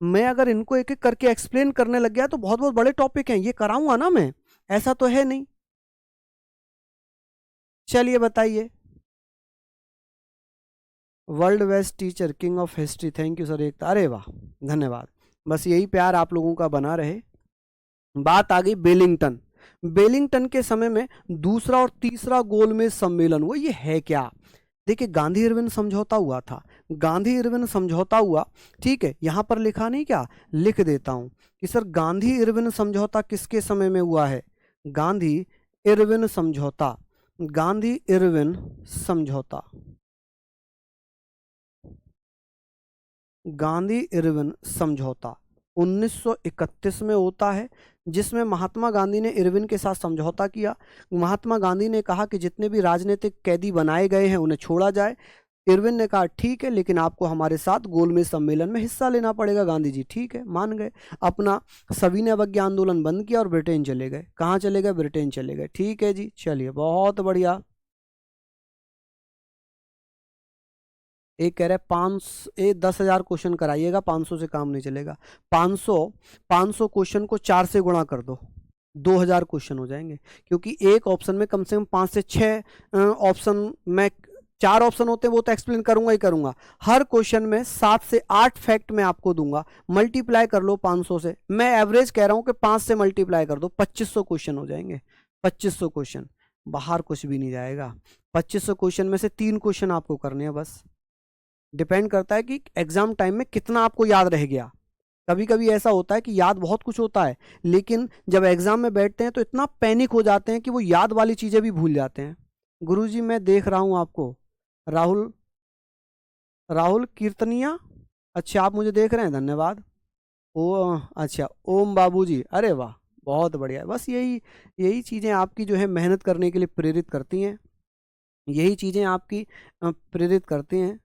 मैं अगर इनको एक एक करके एक्सप्लेन करने लग गया तो बहुत बहुत बड़े टॉपिक हैं, ये कराऊंगा ना मैं, ऐसा तो है नहीं। चलिए बताइए। World best teacher, king of history, thank you sir Ekta, अरे वाह, धन्यवाद। बस यही प्यार आप लोगों का बना रहे। बात आ गई बेलिंगटन के समय में दूसरा और तीसरा गोलमेज सम्मेलन हुआ। ये है क्या? देखिए गांधी इरविन समझौता हुआ था, गांधी इरविन समझौता हुआ, ठीक है। यहां पर लिखा नहीं क्या? लिख देता हूं कि सर गांधी इरविन समझौता किसके समय में हुआ है? गांधी इरविन समझौता, गांधी इरविन समझौता, गांधी इरविन समझौता 1931 में होता है, जिसमें महात्मा गांधी ने इरविन के साथ समझौता किया। महात्मा गांधी ने कहा कि जितने भी राजनीतिक कैदी बनाए गए हैं उन्हें छोड़ा जाए। इरविन ने कहा ठीक है, लेकिन आपको हमारे साथ गोलमेज सम्मेलन में हिस्सा लेना पड़ेगा। गांधी जी ठीक है मान गए। अपना सविनय अवज्ञा आंदोलन बंद किया और ब्रिटेन चले गए। कहाँ चले गए? ब्रिटेन चले गए। ठीक है जी, चलिए बहुत बढ़िया। एक कह रहे 10,000 क्वेश्चन कराइएगा, 500 से काम नहीं चलेगा। 500 क्वेश्चन को 4 से गुणा कर दो, 2000 क्वेश्चन हो जाएंगे, क्योंकि एक ऑप्शन में कम से कम 5 से 6 ऑप्शन में, 4 ऑप्शन होते हैं वो तो एक्सप्लेन करूंगा ही करूंगा। हर क्वेश्चन में 7 से 8 फैक्ट मैं आपको दूंगा। मल्टीप्लाई कर लो 500 से, मैं एवरेज कह रहा हूं कि 5 से मल्टीप्लाई कर दो, 2500 क्वेश्चन हो जाएंगे। 2500 क्वेश्चन, बाहर कुछ भी नहीं जाएगा। 2500 क्वेश्चन में से 3 क्वेश्चन आपको करने हैं बस। डिपेंड करता है कि एग्जाम टाइम में कितना आपको याद रह गया। कभी कभी ऐसा होता है कि याद बहुत कुछ होता है, लेकिन जब एग्जाम में बैठते हैं तो इतना पैनिक हो जाते हैं कि वो याद वाली चीजें भी भूल जाते हैं। गुरुजी मैं देख रहा हूं आपको। राहुल, राहुल कीर्तनिया, अच्छा आप मुझे देख रहे हैं, धन्यवाद। ओ अच्छा, ओम बाबूजी, अरे वाह, बहुत बढ़िया। बस यही यही चीज़ें आपकी जो है मेहनत करने के लिए प्रेरित करती हैं, यही चीज़ें आपकी प्रेरित करती हैं।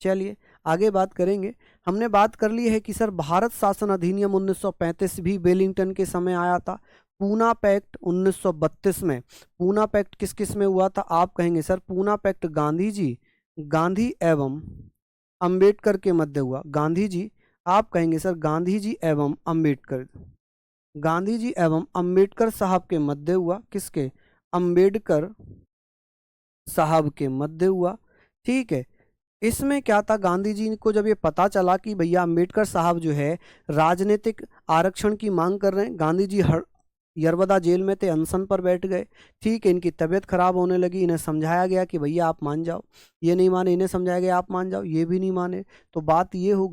चलिए आगे बात करेंगे। हमने बात कर ली है कि सर भारत शासन अधिनियम 1935 भी वेलिंगटन के समय आया था। पूना पैक्ट 1932 में, पूना पैक्ट किस किस में हुआ था? आप कहेंगे सर पूना पैक्ट गांधी एवं अंबेडकर के मध्य हुआ। गांधी जी, आप कहेंगे सर गांधी जी एवं अंबेडकर, गांधी जी एवं अंबेडकर साहब के मध्य हुआ। किसके? अंबेडकर साहब के मध्य हुआ। ठीक है, इसमें क्या था, गांधी जी को जब ये पता चला कि भैया अंबेडकर साहब जो है राजनीतिक आरक्षण की मांग कर रहे हैं, गांधी जी यरवदा जेल में थे, अनशन पर बैठ गए। ठीक है, इनकी तबीयत खराब होने लगी, इन्हें समझाया गया कि भैया आप मान जाओ, ये नहीं माने, इन्हें समझाया गया आप मान जाओ, ये भी नहीं माने। तो बात ये हो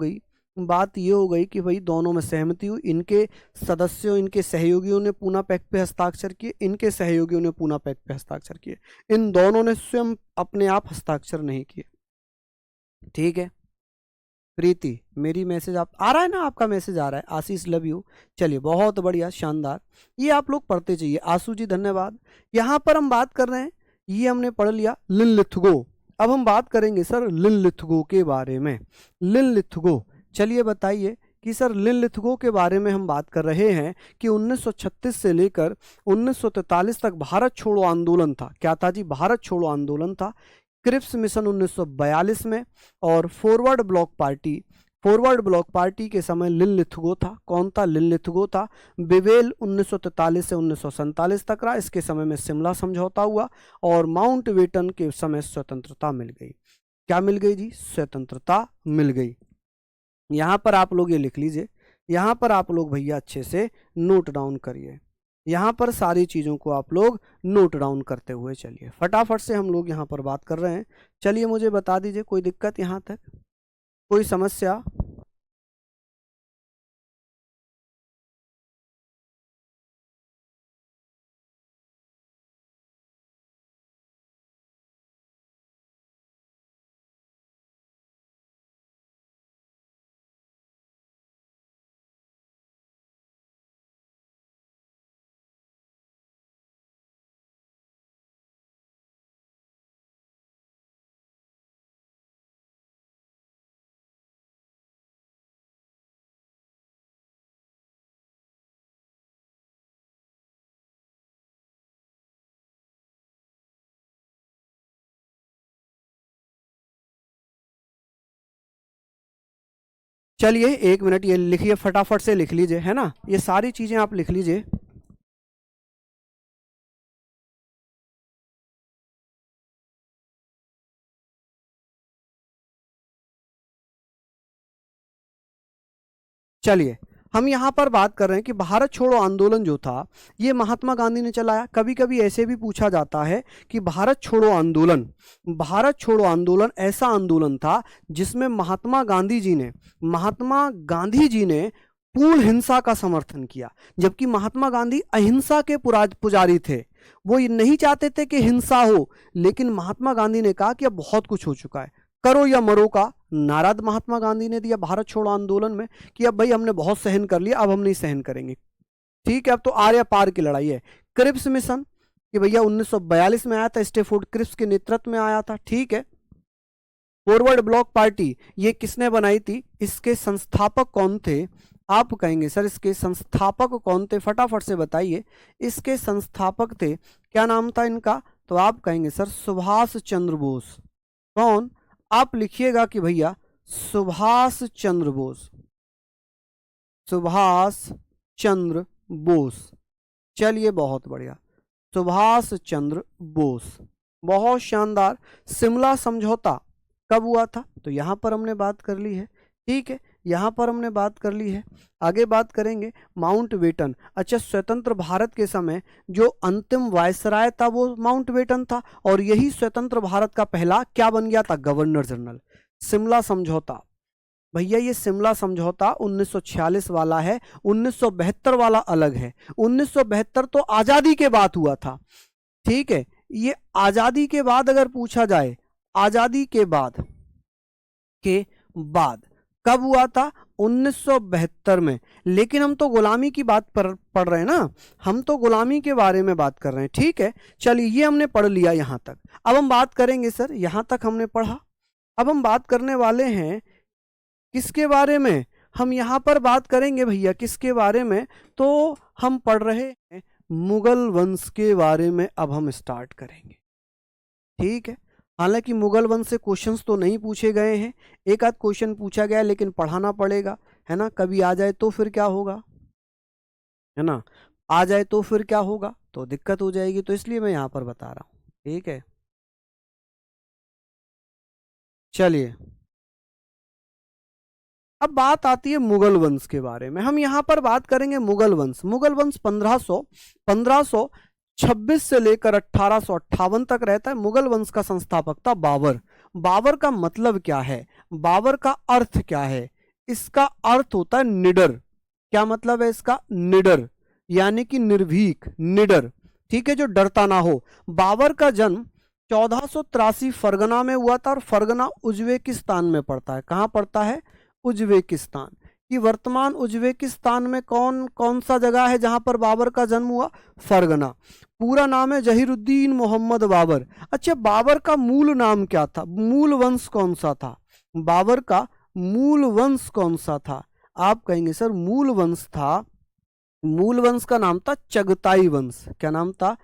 गई कि भाई दोनों में सहमति हुई। इनके सदस्यों, इनके सहयोगियों ने पूना पैक्ट पे हस्ताक्षर किए, इनके सहयोगियों ने पूना पैक्ट पे हस्ताक्षर किए। इन दोनों ने स्वयं अपने आप हस्ताक्षर नहीं किए। ठीक है, प्रीति मेरी मैसेज आप आ रहा है ना, आपका मैसेज आ रहा है। आशीष लव यू, चलिए बहुत बढ़िया, शानदार, ये आप लोग पढ़ते चाहिए। आशु जी धन्यवाद। यहाँ पर हम बात कर रहे हैं, ये हमने पढ़ लिया लिनलिथगो। अब हम बात करेंगे सर लिनलिथगो के बारे में। लिनलिथगो, चलिए बताइए कि सर लिनलिथगो के बारे में हम बात कर रहे हैं कि 1936 से लेकर 1943 तक भारत छोड़ो आंदोलन था। क्या था जी? भारत छोड़ो आंदोलन था। क्रिप्स मिशन 1942 में, और फॉरवर्ड ब्लॉक पार्टी के समय लिनलिथगो था। कौन था? लिनलिथगो था। बिवेल 1943 से 1947 तक रहा, इसके समय में शिमला समझौता हुआ, और माउंट बेटन के समय स्वतंत्रता मिल गई। क्या मिल गई जी? स्वतंत्रता मिल गई। यहाँ पर आप लोग ये लिख लीजिए, यहाँ पर आप लोग भैया अच्छे से नोट डाउन करिए, यहाँ पर सारी चीज़ों को आप लोग नोट डाउन करते हुए चलिए। फटाफट से हम लोग यहाँ पर बात कर रहे हैं। चलिए मुझे बता दीजिए, कोई दिक्कत यहाँ तक, कोई समस्या? चलिए 1 मिनट, ये लिखिए, फटाफट से लिख लीजिए, है ना, ये सारी चीज़ें आप लिख लीजिए। चलिए हम यहाँ पर बात कर रहे हैं कि भारत छोड़ो आंदोलन जो था ये महात्मा गांधी ने चलाया। कभी कभी ऐसे भी पूछा जाता है कि भारत छोड़ो आंदोलन ऐसा आंदोलन था जिसमें महात्मा गांधी जी ने पूर्ण हिंसा का समर्थन किया, जबकि महात्मा गांधी अहिंसा के पुजारी थे। वो ये नहीं चाहते थे कि हिंसा हो, लेकिन महात्मा गांधी ने कहा कि अब बहुत कुछ हो चुका है, करो या मरो का नारा महात्मा गांधी ने दिया भारत छोड़ो आंदोलन में, कि अब भाई हमने बहुत सहन कर लिया, अब हम नहीं सहन करेंगे। ठीक है, अब तो आर्या पार की लड़ाई है। क्रिप्स मिशन कि भैया 1942 में आया था, स्टेफोर्ड क्रिप्स के नेतृत्व में आया था। ठीक है, फॉरवर्ड ब्लॉक पार्टी ये किसने बनाई थी? इसके संस्थापक कौन थे? आप कहेंगे सर इसके संस्थापक कौन थे? फटाफट से बताइए। इसके संस्थापक थे, क्या नाम था इनका? तो आप कहेंगे सर सुभाष चंद्र बोस। कौन? आप लिखिएगा कि भैया सुभाष चंद्र बोस, सुभाष चंद्र बोस। चलिए बहुत बढ़िया, सुभाष चंद्र बोस, बहुत शानदार। शिमला समझौता कब हुआ था, तो यहां पर हमने बात कर ली है, ठीक है, यहां पर हमने बात कर ली है। आगे बात करेंगे माउंट बेटन। अच्छा, स्वतंत्र भारत के समय जो अंतिम वायसराय था वो माउंट बेटन था, और यही स्वतंत्र भारत का पहला क्या बन गया था, गवर्नर जनरल। शिमला समझौता, भैया ये शिमला समझौता 1946 वाला है, 1972 वाला अलग है। 1972 तो आजादी के बाद हुआ था, ठीक है, ये आजादी के बाद अगर पूछा जाए, आजादी के बाद कब हुआ था, 1972 में। लेकिन हम तो गुलामी की बात पढ़ रहे हैं ना, हम तो गुलामी के बारे में बात कर रहे हैं, ठीक है। चलिए ये हमने पढ़ लिया यहां तक। अब हम बात करेंगे सर, यहां तक हमने पढ़ा, अब हम बात करने वाले हैं किसके बारे में, हम यहां पर बात करेंगे भैया किसके बारे में, तो हम पढ़ रहे हैं मुगल वंश के बारे में। अब हम स्टार्ट करेंगे, ठीक है। हालांकि मुगल वंश से क्वेश्चंस तो नहीं पूछे गए हैं, एक आध क्वेश्चन पूछा गया, लेकिन पढ़ाना पड़ेगा, है ना। कभी आ जाए तो फिर क्या होगा, है ना, आ जाए तो फिर क्या होगा, तो दिक्कत हो जाएगी, तो इसलिए मैं यहां पर बता रहा हूं, ठीक है। चलिए अब बात आती है मुगल वंश के बारे में। हम यहां पर बात करेंगे मुगल वंश। मुगल वंश 1526 से लेकर 1858 तक रहता है। मुगल वंश का संस्थापक था बाबर। बाबर का मतलब क्या है, बाबर का अर्थ क्या है, इसका अर्थ होता है निडर। क्या मतलब है इसका, निडर, यानी कि निर्भीक, निडर, ठीक है, जो डरता ना हो। बाबर का जन्म 1483 फरगना में हुआ था, और फरगना उज्बेकिस्तान में पड़ता है। कहाँ पड़ता है, उज्बेकिस्तान। कि वर्तमान उज्बेकिस्तान में कौन कौन सा जगह है जहां पर बाबर का जन्म हुआ, फरगना। पूरा नाम है जहीरुद्दीन मोहम्मद बाबर। अच्छा, बाबर का मूल नाम क्या था, मूल वंश कौन सा था, बाबर का मूल वंश कौन सा था। आप कहेंगे सर मूल वंश था, मूल वंश का नाम था चगताई वंश। क्या नाम था,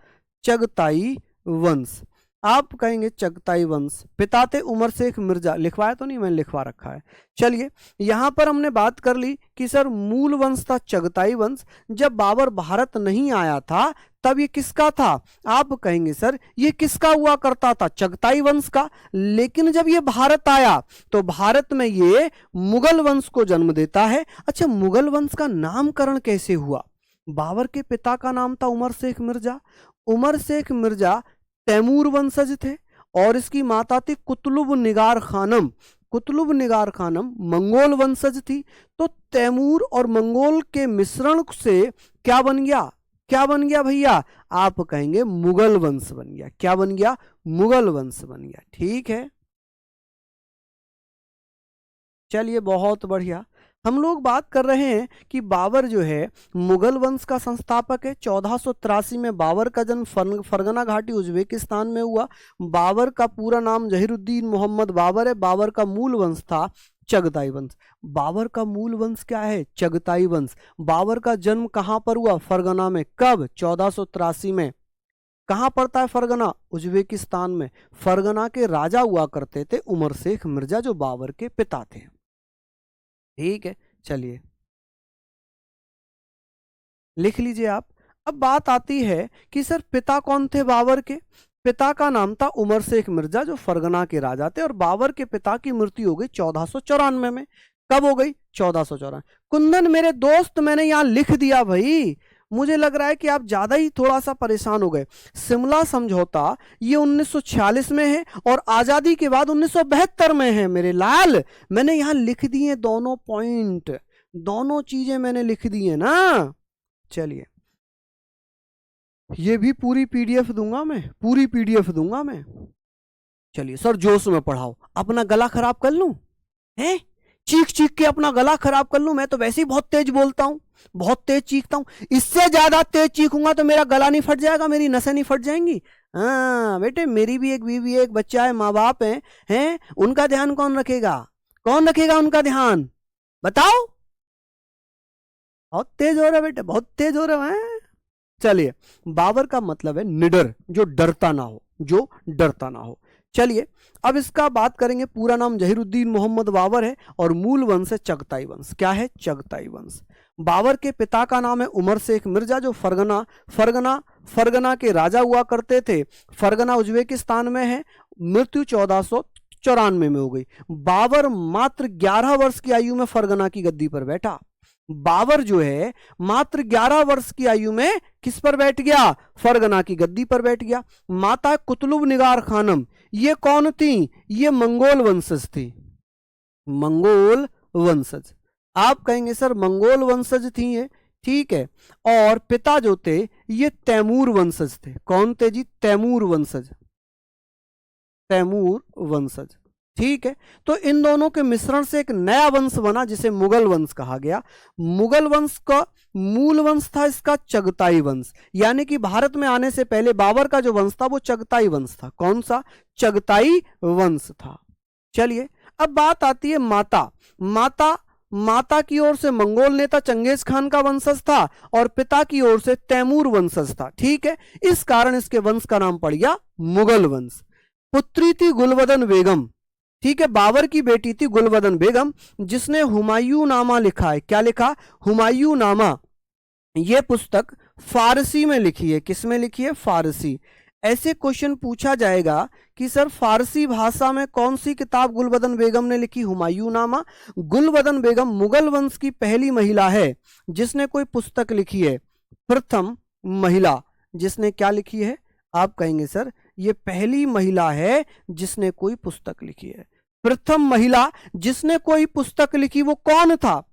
चगताई वंश। आप कहेंगे चगताई वंश। पिता थे उमर शेख मिर्जा, लिखवाया तो नहीं, मैंने लिखवा रखा है। चलिए यहां पर हमने बात कर ली कि सर मूल वंश था चगताई वंश। जब बाबर भारत नहीं आया था तब ये किसका था, आप कहेंगे सर ये किसका हुआ करता था, चगताई वंश का। लेकिन जब ये भारत आया तो भारत में ये मुगल वंश को जन्म देता है। अच्छा, मुगल वंश का नामकरण कैसे हुआ, बाबर के पिता का नाम था उमर शेख मिर्जा। उमर शेख मिर्जा तैमूर वंशज थे, और इसकी माता थी कुतुब निगार खानम। कुतुब निगार खानम मंगोल वंशज थी। तो तैमूर और मंगोल के मिश्रण से क्या बन गया, क्या बन गया भैया, आप कहेंगे मुगल वंश बन गया। क्या बन गया, मुगल वंश बन गया, ठीक है। चलिए बहुत बढ़िया। हम लोग बात कर रहे हैं कि बाबर जो है मुगल वंश का संस्थापक है। 1483 में बाबर का जन्म फरगना घाटी उज्बेकिस्तान में हुआ। बाबर का पूरा नाम जहीरुद्दीन मोहम्मद बाबर है। बाबर का मूल वंश था चगताई वंश। बाबर का मूल वंश क्या है, चगताई वंश। बाबर का जन्म कहां पर हुआ, फरगना में। कब, 1483 में। कहां पड़ता है फरगना, उज्बेकिस्तान में। फरगना के राजा हुआ करते थे उमर शेख मिर्जा, जो बाबर के पिता थे, ठीक है। चलिए लिख लीजिए आप। अब बात आती है कि सर पिता कौन थे बाबर के। पिता का नाम था उमर शेख मिर्जा, जो फरगना के राजा थे। और बाबर के पिता की मृत्यु हो गई 1494 में। कब हो गई, 1494। कुंदन मेरे दोस्त, मैंने यहां लिख दिया भाई, मुझे लग रहा है कि आप ज्यादा ही थोड़ा सा परेशान हो गए। शिमला समझौता ये 1946 में है, और आजादी के बाद 1972 में है मेरे लाल। मैंने यहां लिख दिए दोनों पॉइंट, दोनों चीजें मैंने लिख दी है ना। चलिए ये भी पूरी पीडीएफ दूंगा मैं, पूरी पीडीएफ दूंगा मैं। चलिए सर जोश में पढ़ाओ, अपना गला खराब कर लूं, है, चीख चीख के अपना गला खराब कर लूं। मैं तो वैसे ही बहुत तेज बोलता हूं, बहुत तेज चीखता हूं। इससे ज्यादा तेज चीखूंगा तो मेरा गला नहीं फट जाएगा, मेरी नसें नहीं फट जाएंगी। हाँ बेटे, मेरी भी एक बीवी है, एक बच्चा है, माँ बाप हैं, उनका ध्यान कौन रखेगा, कौन रखेगा उनका ध्यान, बताओ। बहुत तेज हो रहा है बेटे, बहुत तेज हो रहा है। चलिए बाबर का मतलब है निडर, जो डरता ना हो, जो डरता ना हो। चलिए अब इसका बात करेंगे। पूरा नाम जहीरुद्दीन मोहम्मद बाबर है, और मूल वंश है चगताई वंश। क्या है, चगताई वंश। बाबर के पिता का नाम है उमर शेख मिर्जा, जो फरगना के राजा हुआ करते थे। फरगना उज्बेकिस्तान में है। मृत्यु 1494 में हो गई। बाबर मात्र 11 वर्ष की आयु में फरगना की गद्दी पर बैठा। बाबर जो है मात्र 11 वर्ष की आयु में किस पर बैठ गया? फरगना की गद्दी पर बैठ गया। माता कुतुब निगार खानम, ये कौन थी? ये मंगोल वंशज थी। मंगोल वंशज। आप कहेंगे सर मंगोल वंशज थी ये, ठीक है। और पिता जो थे ये तैमूर वंशज थे। कौन थे जी? तैमूर वंशज। तैमूर वंशज, ठीक है। तो इन दोनों के मिश्रण से एक नया वंश बना जिसे मुगल वंश कहा गया। मुगल वंश का मूल वंश था इसका चगताई वंश, यानी कि भारत में आने से पहले बाबर का जो वंश था वो चगताई वंश था। कौन सा? चगताई वंश था। चलिए अब बात आती है माता की ओर से मंगोल नेता चंगेज खान का वंशज था और पिता की ओर से तैमूर वंशज था, ठीक है। इस कारण इसके वंश का नाम पड़ गया मुगल वंश। पुत्री थी गुलबदन बेगम, ठीक है। बाबर की बेटी थी गुलबदन बेगम, जिसने हुमायूं नामा लिखा है। क्या लिखा? हुमायूं नामा। यह पुस्तक फारसी में लिखी है। किस में लिखी है? फारसी। ऐसे क्वेश्चन पूछा जाएगा कि सर फारसी भाषा में कौन सी किताब गुलबदन बेगम ने लिखी? हुमायूं नामा। गुलबदन बेगम मुगल वंश की पहली महिला है जिसने कोई पुस्तक लिखी है। प्रथम महिला जिसने क्या लिखी है? आप कहेंगे सर ये पहली महिला है जिसने कोई पुस्तक लिखी है। प्रथम महिला जिसने कोई पुस्तक लिखी वो कौन था?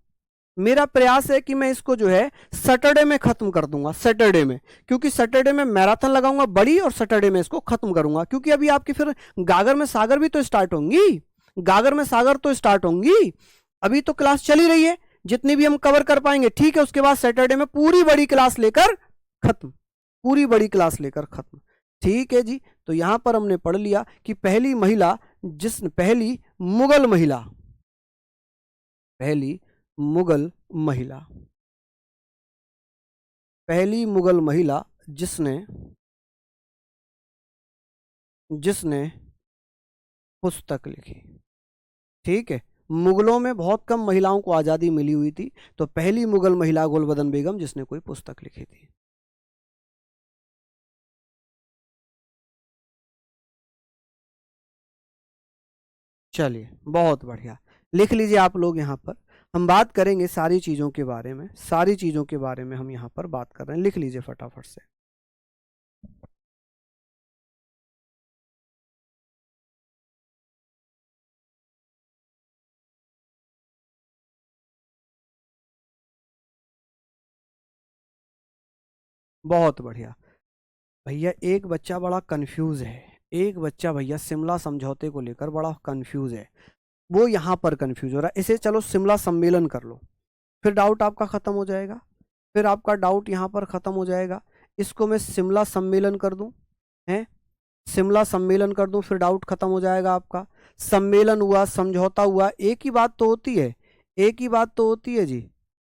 मेरा प्रयास है कि मैं इसको जो है सैटरडे में खत्म कर दूंगा, सैटरडे में, क्योंकि सैटरडे में मैराथन लगाऊंगा बड़ी और सैटरडे में इसको खत्म करूंगा, क्योंकि अभी आपकी फिर गागर में सागर भी तो स्टार्ट होंगी। गागर में सागर तो स्टार्ट होंगी। अभी तो क्लास चल ही रही है, जितनी भी हम कवर कर पाएंगे, ठीक है। उसके बाद सैटरडे में पूरी बड़ी क्लास लेकर खत्म, पूरी बड़ी क्लास लेकर खत्म, ठीक है जी। तो यहां पर हमने पढ़ लिया कि पहली महिला पहली मुगल महिला जिसने पुस्तक लिखी, ठीक है। मुगलों में बहुत कम महिलाओं को आजादी मिली हुई थी, तो पहली मुगल महिला गुलबदन बेगम जिसने कोई पुस्तक लिखी थी। चलिए बहुत बढ़िया, लिख लीजिए आप लोग। यहाँ पर हम बात करेंगे सारी चीज़ों के बारे में, हम यहाँ पर बात कर रहे हैं। लिख लीजिए फटाफट से। बहुत बढ़िया भैया। एक बच्चा बड़ा कंफ्यूज है, एक बच्चा भैया शिमला समझौते को लेकर बड़ा कंफ्यूज है। वो यहाँ पर कंफ्यूज हो रहा है। इसे चलो शिमला सम्मेलन कर लो, फिर डाउट आपका खत्म हो जाएगा। फिर आपका डाउट यहाँ पर खत्म हो जाएगा। इसको मैं शिमला सम्मेलन कर दूं, हैं? शिमला सम्मेलन कर दूं, फिर डाउट खत्म हो जाएगा आपका। सम्मेलन हुआ, समझौता हुआ, एक ही बात तो होती है, एक ही बात तो होती है जी,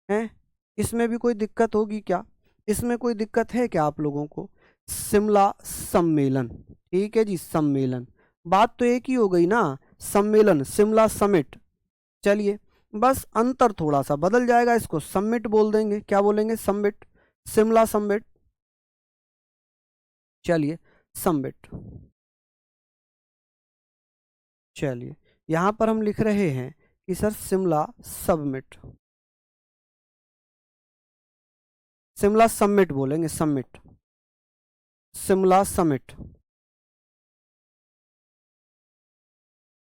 हैं? इसमें भी कोई दिक्कत होगी क्या? इसमें कोई दिक्कत है क्या आप लोगों को? शिमला सम्मेलन, ठीक है जी, सम्मेलन। बात तो एक ही हो गई ना, सम्मेलन, शिमला समिट। चलिए बस अंतर थोड़ा सा बदल जाएगा, इसको समिट बोल देंगे। क्या बोलेंगे? Summit, Shimla summit. चलिए समिट। चलिए यहां पर हम लिख रहे हैं कि sir Shimla submit, Shimla summit बोलेंगे, summit, Shimla summit,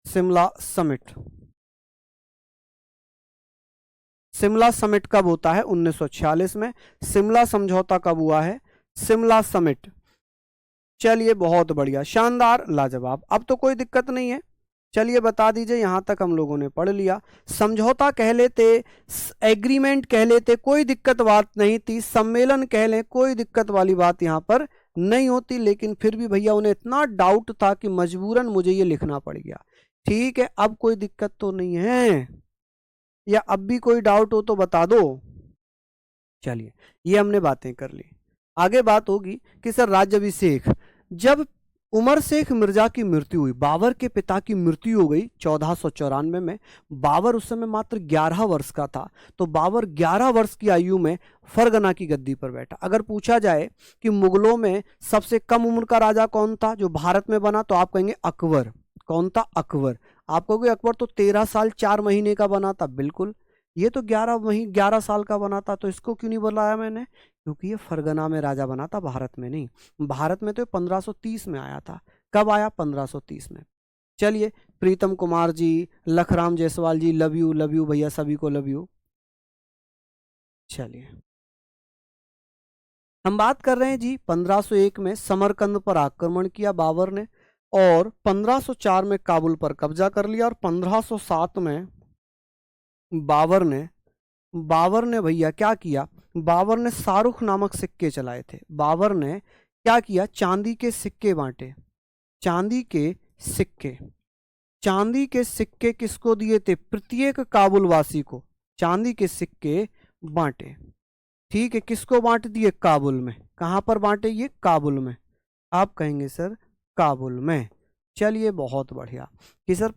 Shimla summit. Shimla summit कब होता है? 1946 में। शिमला समझौता कब हुआ है? शिमला समिट। चलिए बहुत बढ़िया, शानदार, लाजवाब। अब तो कोई दिक्कत नहीं है। चलिए बता दीजिए, यहां तक हम लोगों ने पढ़ लिया। समझौता कह लेते, एग्रीमेंट कह लेते, कोई दिक्कत बात नहीं थी। सम्मेलन कह लें, कोई दिक्कत वाली बात यहां पर नहीं होती। लेकिन फिर भी भैया उन्हें इतना डाउट था कि मजबूरन मुझे ये लिखना पड़ गया, ठीक है। अब कोई दिक्कत तो नहीं है, या अब भी कोई डाउट हो तो बता दो। चलिए ये हमने बातें कर ली। आगे बात होगी कि सर राज्याभिषेक, जब उमर शेख मिर्जा की मृत्यु हुई, बाबर के पिता की मृत्यु हो गई 1494 में। बाबर उस समय मात्र 11 वर्ष का था, तो बाबर 11 वर्ष की आयु में फरगना की गद्दी पर बैठा। अगर पूछा जाए कि मुगलों में सबसे कम उम्र का राजा कौन था जो भारत में बना, तो आप कहेंगे अकबर। कौन था? अकबर। आप कहोगे अकबर तो 13 साल 4 महीने का बना था। बिल्कुल, ये तो 11 साल का बना था, तो इसको क्यों नहीं बताया मैंने? क्योंकि ये फरगना में राजा बना था, भारत में नहीं। भारत में तो 1530 में आया था। कब आया? 1530 में। चलिए, प्रीतम कुमार जी, लखराम जायसवाल जी, लव यू भैया, सभी को लव यू। चलिए, हम बात कर रहे हैं जी 1501 में समरकंद पर आक्रमण किया बाबर ने, और 1504 में काबुल पर कब्जा कर लिया, और 1507 में बाबर ने भैया क्या किया? बाबर ने शाहरुख नामक सिक्के चलाए थे। बाबर ने क्या किया? चांदी के सिक्के बांटे। चांदी के सिक्के, चांदी के सिक्के किसको दिए थे? प्रत्येक काबुल वासी को चांदी के सिक्के बांटे। ठीक है, किसको बांट दिए? काबुल में। कहां पर बांटे? ये काबुल में। आप कहेंगे सर काबुल में। चलिए, बहुत बढ़िया। कि सर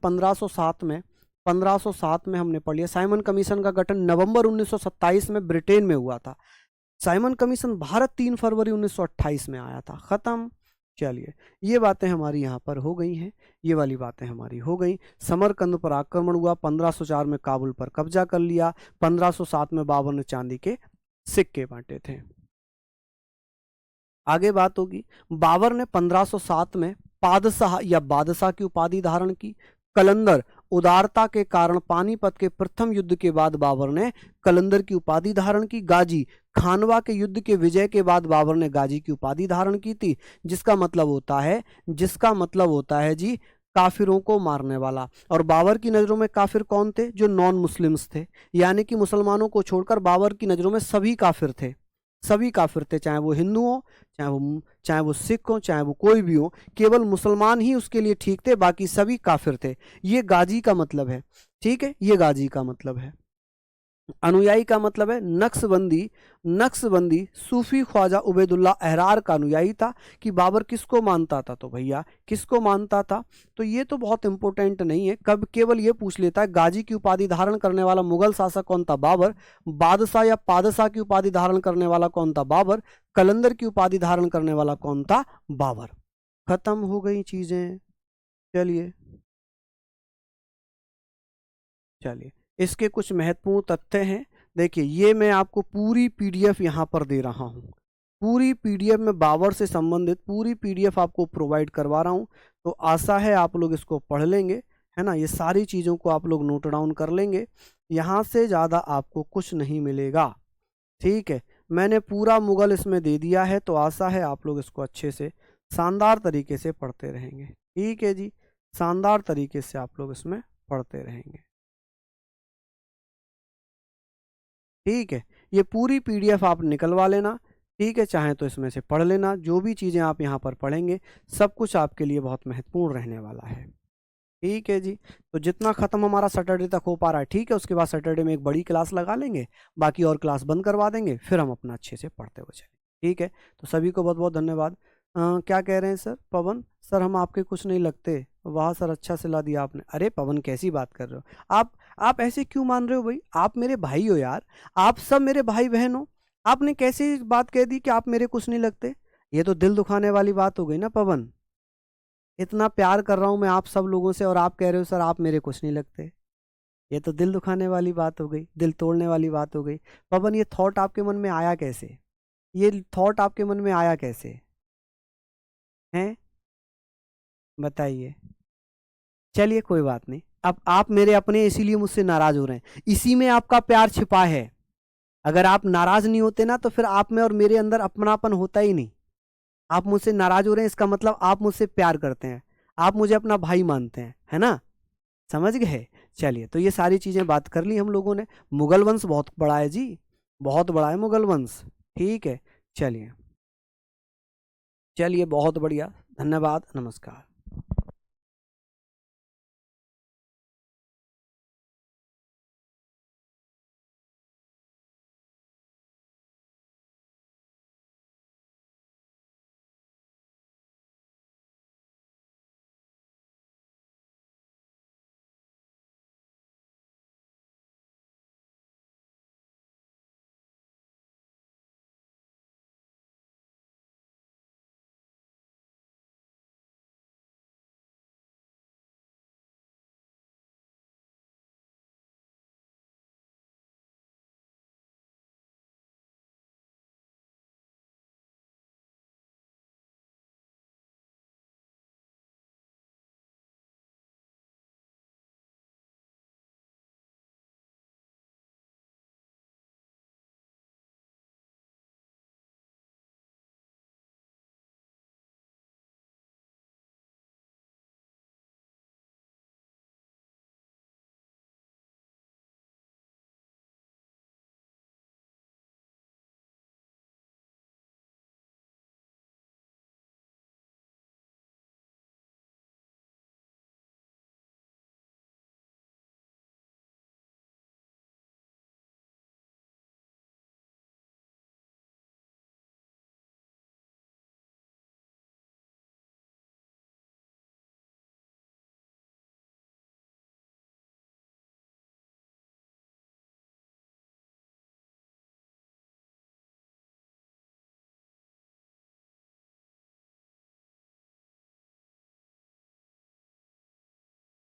1507 में हमने पढ़ लिया। साइमन कमीशन का गठन नवंबर 1927 में ब्रिटेन में हुआ था। साइमन कमीशन भारत 3 फरवरी 1928 में आया था। खत्म। चलिए, ये बातें हमारी यहाँ पर हो गई हैं, ये वाली बातें हमारी हो गई। समरकंद पर आक्रमण हुआ, 1504 में काबुल पर कब्जा कर लिया, 1507 में बाबर ने चांदी के सिक्के बांटे थे। आगे बात होगी, बाबर ने 1507 में पादशाह या बादशाह की उपाधि धारण की। कलंदर, उदारता के कारण पानीपत के प्रथम युद्ध के बाद बाबर ने कलंदर की उपाधि धारण की। गाजी, खानवा के युद्ध के विजय के बाद बाबर ने गाजी की उपाधि धारण की थी, जिसका मतलब होता है जी काफिरों को मारने वाला। और बाबर की नज़रों में काफिर कौन थे? जो नॉन मुस्लिम्स थे, यानी कि मुसलमानों को छोड़कर बाबर की नज़रों में सभी काफिर थे। सभी काफिर थे, चाहे वो हिंदू हो, चाहे वो सिख हो, चाहे वो कोई भी हो। केवल मुसलमान ही उसके लिए ठीक थे, बाकी सभी काफिर थे। ये गाजी का मतलब है। ठीक है, ये गाजी का मतलब है। अनुयायी का मतलब है नक्शबंदी। नक्शबंदी सूफी ख्वाजा उबैदुल्ला अहरार का अनुयायी था। कि बाबर किसको मानता था? तो भैया किसको मानता था? तो ये तो बहुत इंपॉर्टेंट नहीं है, कब केवल ये पूछ लेता है गाजी की उपाधि धारण करने वाला मुगल शासक कौन था? बाबर। बादशाह या पादशाह की उपाधि धारण करने वाला कौन था? बाबर। कलंदर की उपाधि धारण करने वाला कौन था? बाबर। खत्म हो गई चीजें। चलिए चलिए, इसके कुछ महत्वपूर्ण तथ्य हैं। देखिए, ये मैं आपको पूरी पीडीएफ यहाँ पर दे रहा हूँ। पूरी पीडीएफ में बाबर से संबंधित पूरी पीडीएफ आपको प्रोवाइड करवा रहा हूँ। तो आशा है आप लोग इसको पढ़ लेंगे, है ना। ये सारी चीज़ों को आप लोग नोट डाउन कर लेंगे। यहाँ से ज़्यादा आपको कुछ नहीं मिलेगा। ठीक है, मैंने पूरा मुगल इसमें दे दिया है, तो आशा है आप लोग इसको अच्छे से शानदार तरीके से पढ़ते रहेंगे। ठीक है जी, शानदार तरीके से आप लोग इसमें पढ़ते रहेंगे। ठीक है, ये पूरी पीडीएफ आप निकलवा लेना। ठीक है, चाहे तो इसमें से पढ़ लेना। जो भी चीज़ें आप यहाँ पर पढ़ेंगे सब कुछ आपके लिए बहुत महत्वपूर्ण रहने वाला है। ठीक है जी, तो जितना ख़त्म हमारा सैटरडे तक हो पा रहा है, ठीक है, उसके बाद सैटरडे में एक बड़ी क्लास लगा लेंगे, बाकी और क्लास बंद करवा देंगे, फिर हम अपना अच्छे से पढ़ते हुए चलेंगे। ठीक है, तो सभी को बहुत बहुत धन्यवाद। क्या कह रहे हैं सर? पवन सर, हम आपके कुछ नहीं लगते? वाह सर, अच्छा सिला दिया आपने। अरे पवन, कैसी बात कर रहे हो आप ऐसे क्यों मान रहे हो भाई? आप मेरे भाई हो यार, आप सब मेरे भाई बहन हो। आपने कैसी बात कह दी कि आप मेरे कुछ नहीं लगते? ये तो दिल दुखाने वाली बात हो गई ना पवन। इतना प्यार कर रहा हूं मैं आप सब लोगों से, और आप कह रहे हो सर आप मेरे कुछ नहीं लगते। ये तो दिल दुखाने वाली बात हो गई, दिल तोड़ने वाली बात हो गई। पवन, ये थॉट आपके मन में आया कैसे? ये थॉट आपके मन में आया कैसे? हैं, बताइए। चलिए, कोई बात नहीं। अब आप मेरे अपने, इसीलिए मुझसे नाराज हो रहे हैं। इसी में आपका प्यार छिपा है। अगर आप नाराज नहीं होते ना, तो फिर आप में और मेरे अंदर अपनापन होता ही नहीं। आप मुझसे नाराज हो रहे हैं, इसका मतलब आप मुझसे प्यार करते हैं, आप मुझे अपना भाई मानते हैं, है ना। समझ गए? चलिए, तो ये सारी चीज़ें बात कर ली हम लोगों ने। मुगल वंश बहुत बड़ा है जी, बहुत बड़ा है मुगल वंश। ठीक है, चलिए चलिए, बहुत बढ़िया, धन्यवाद, नमस्कार।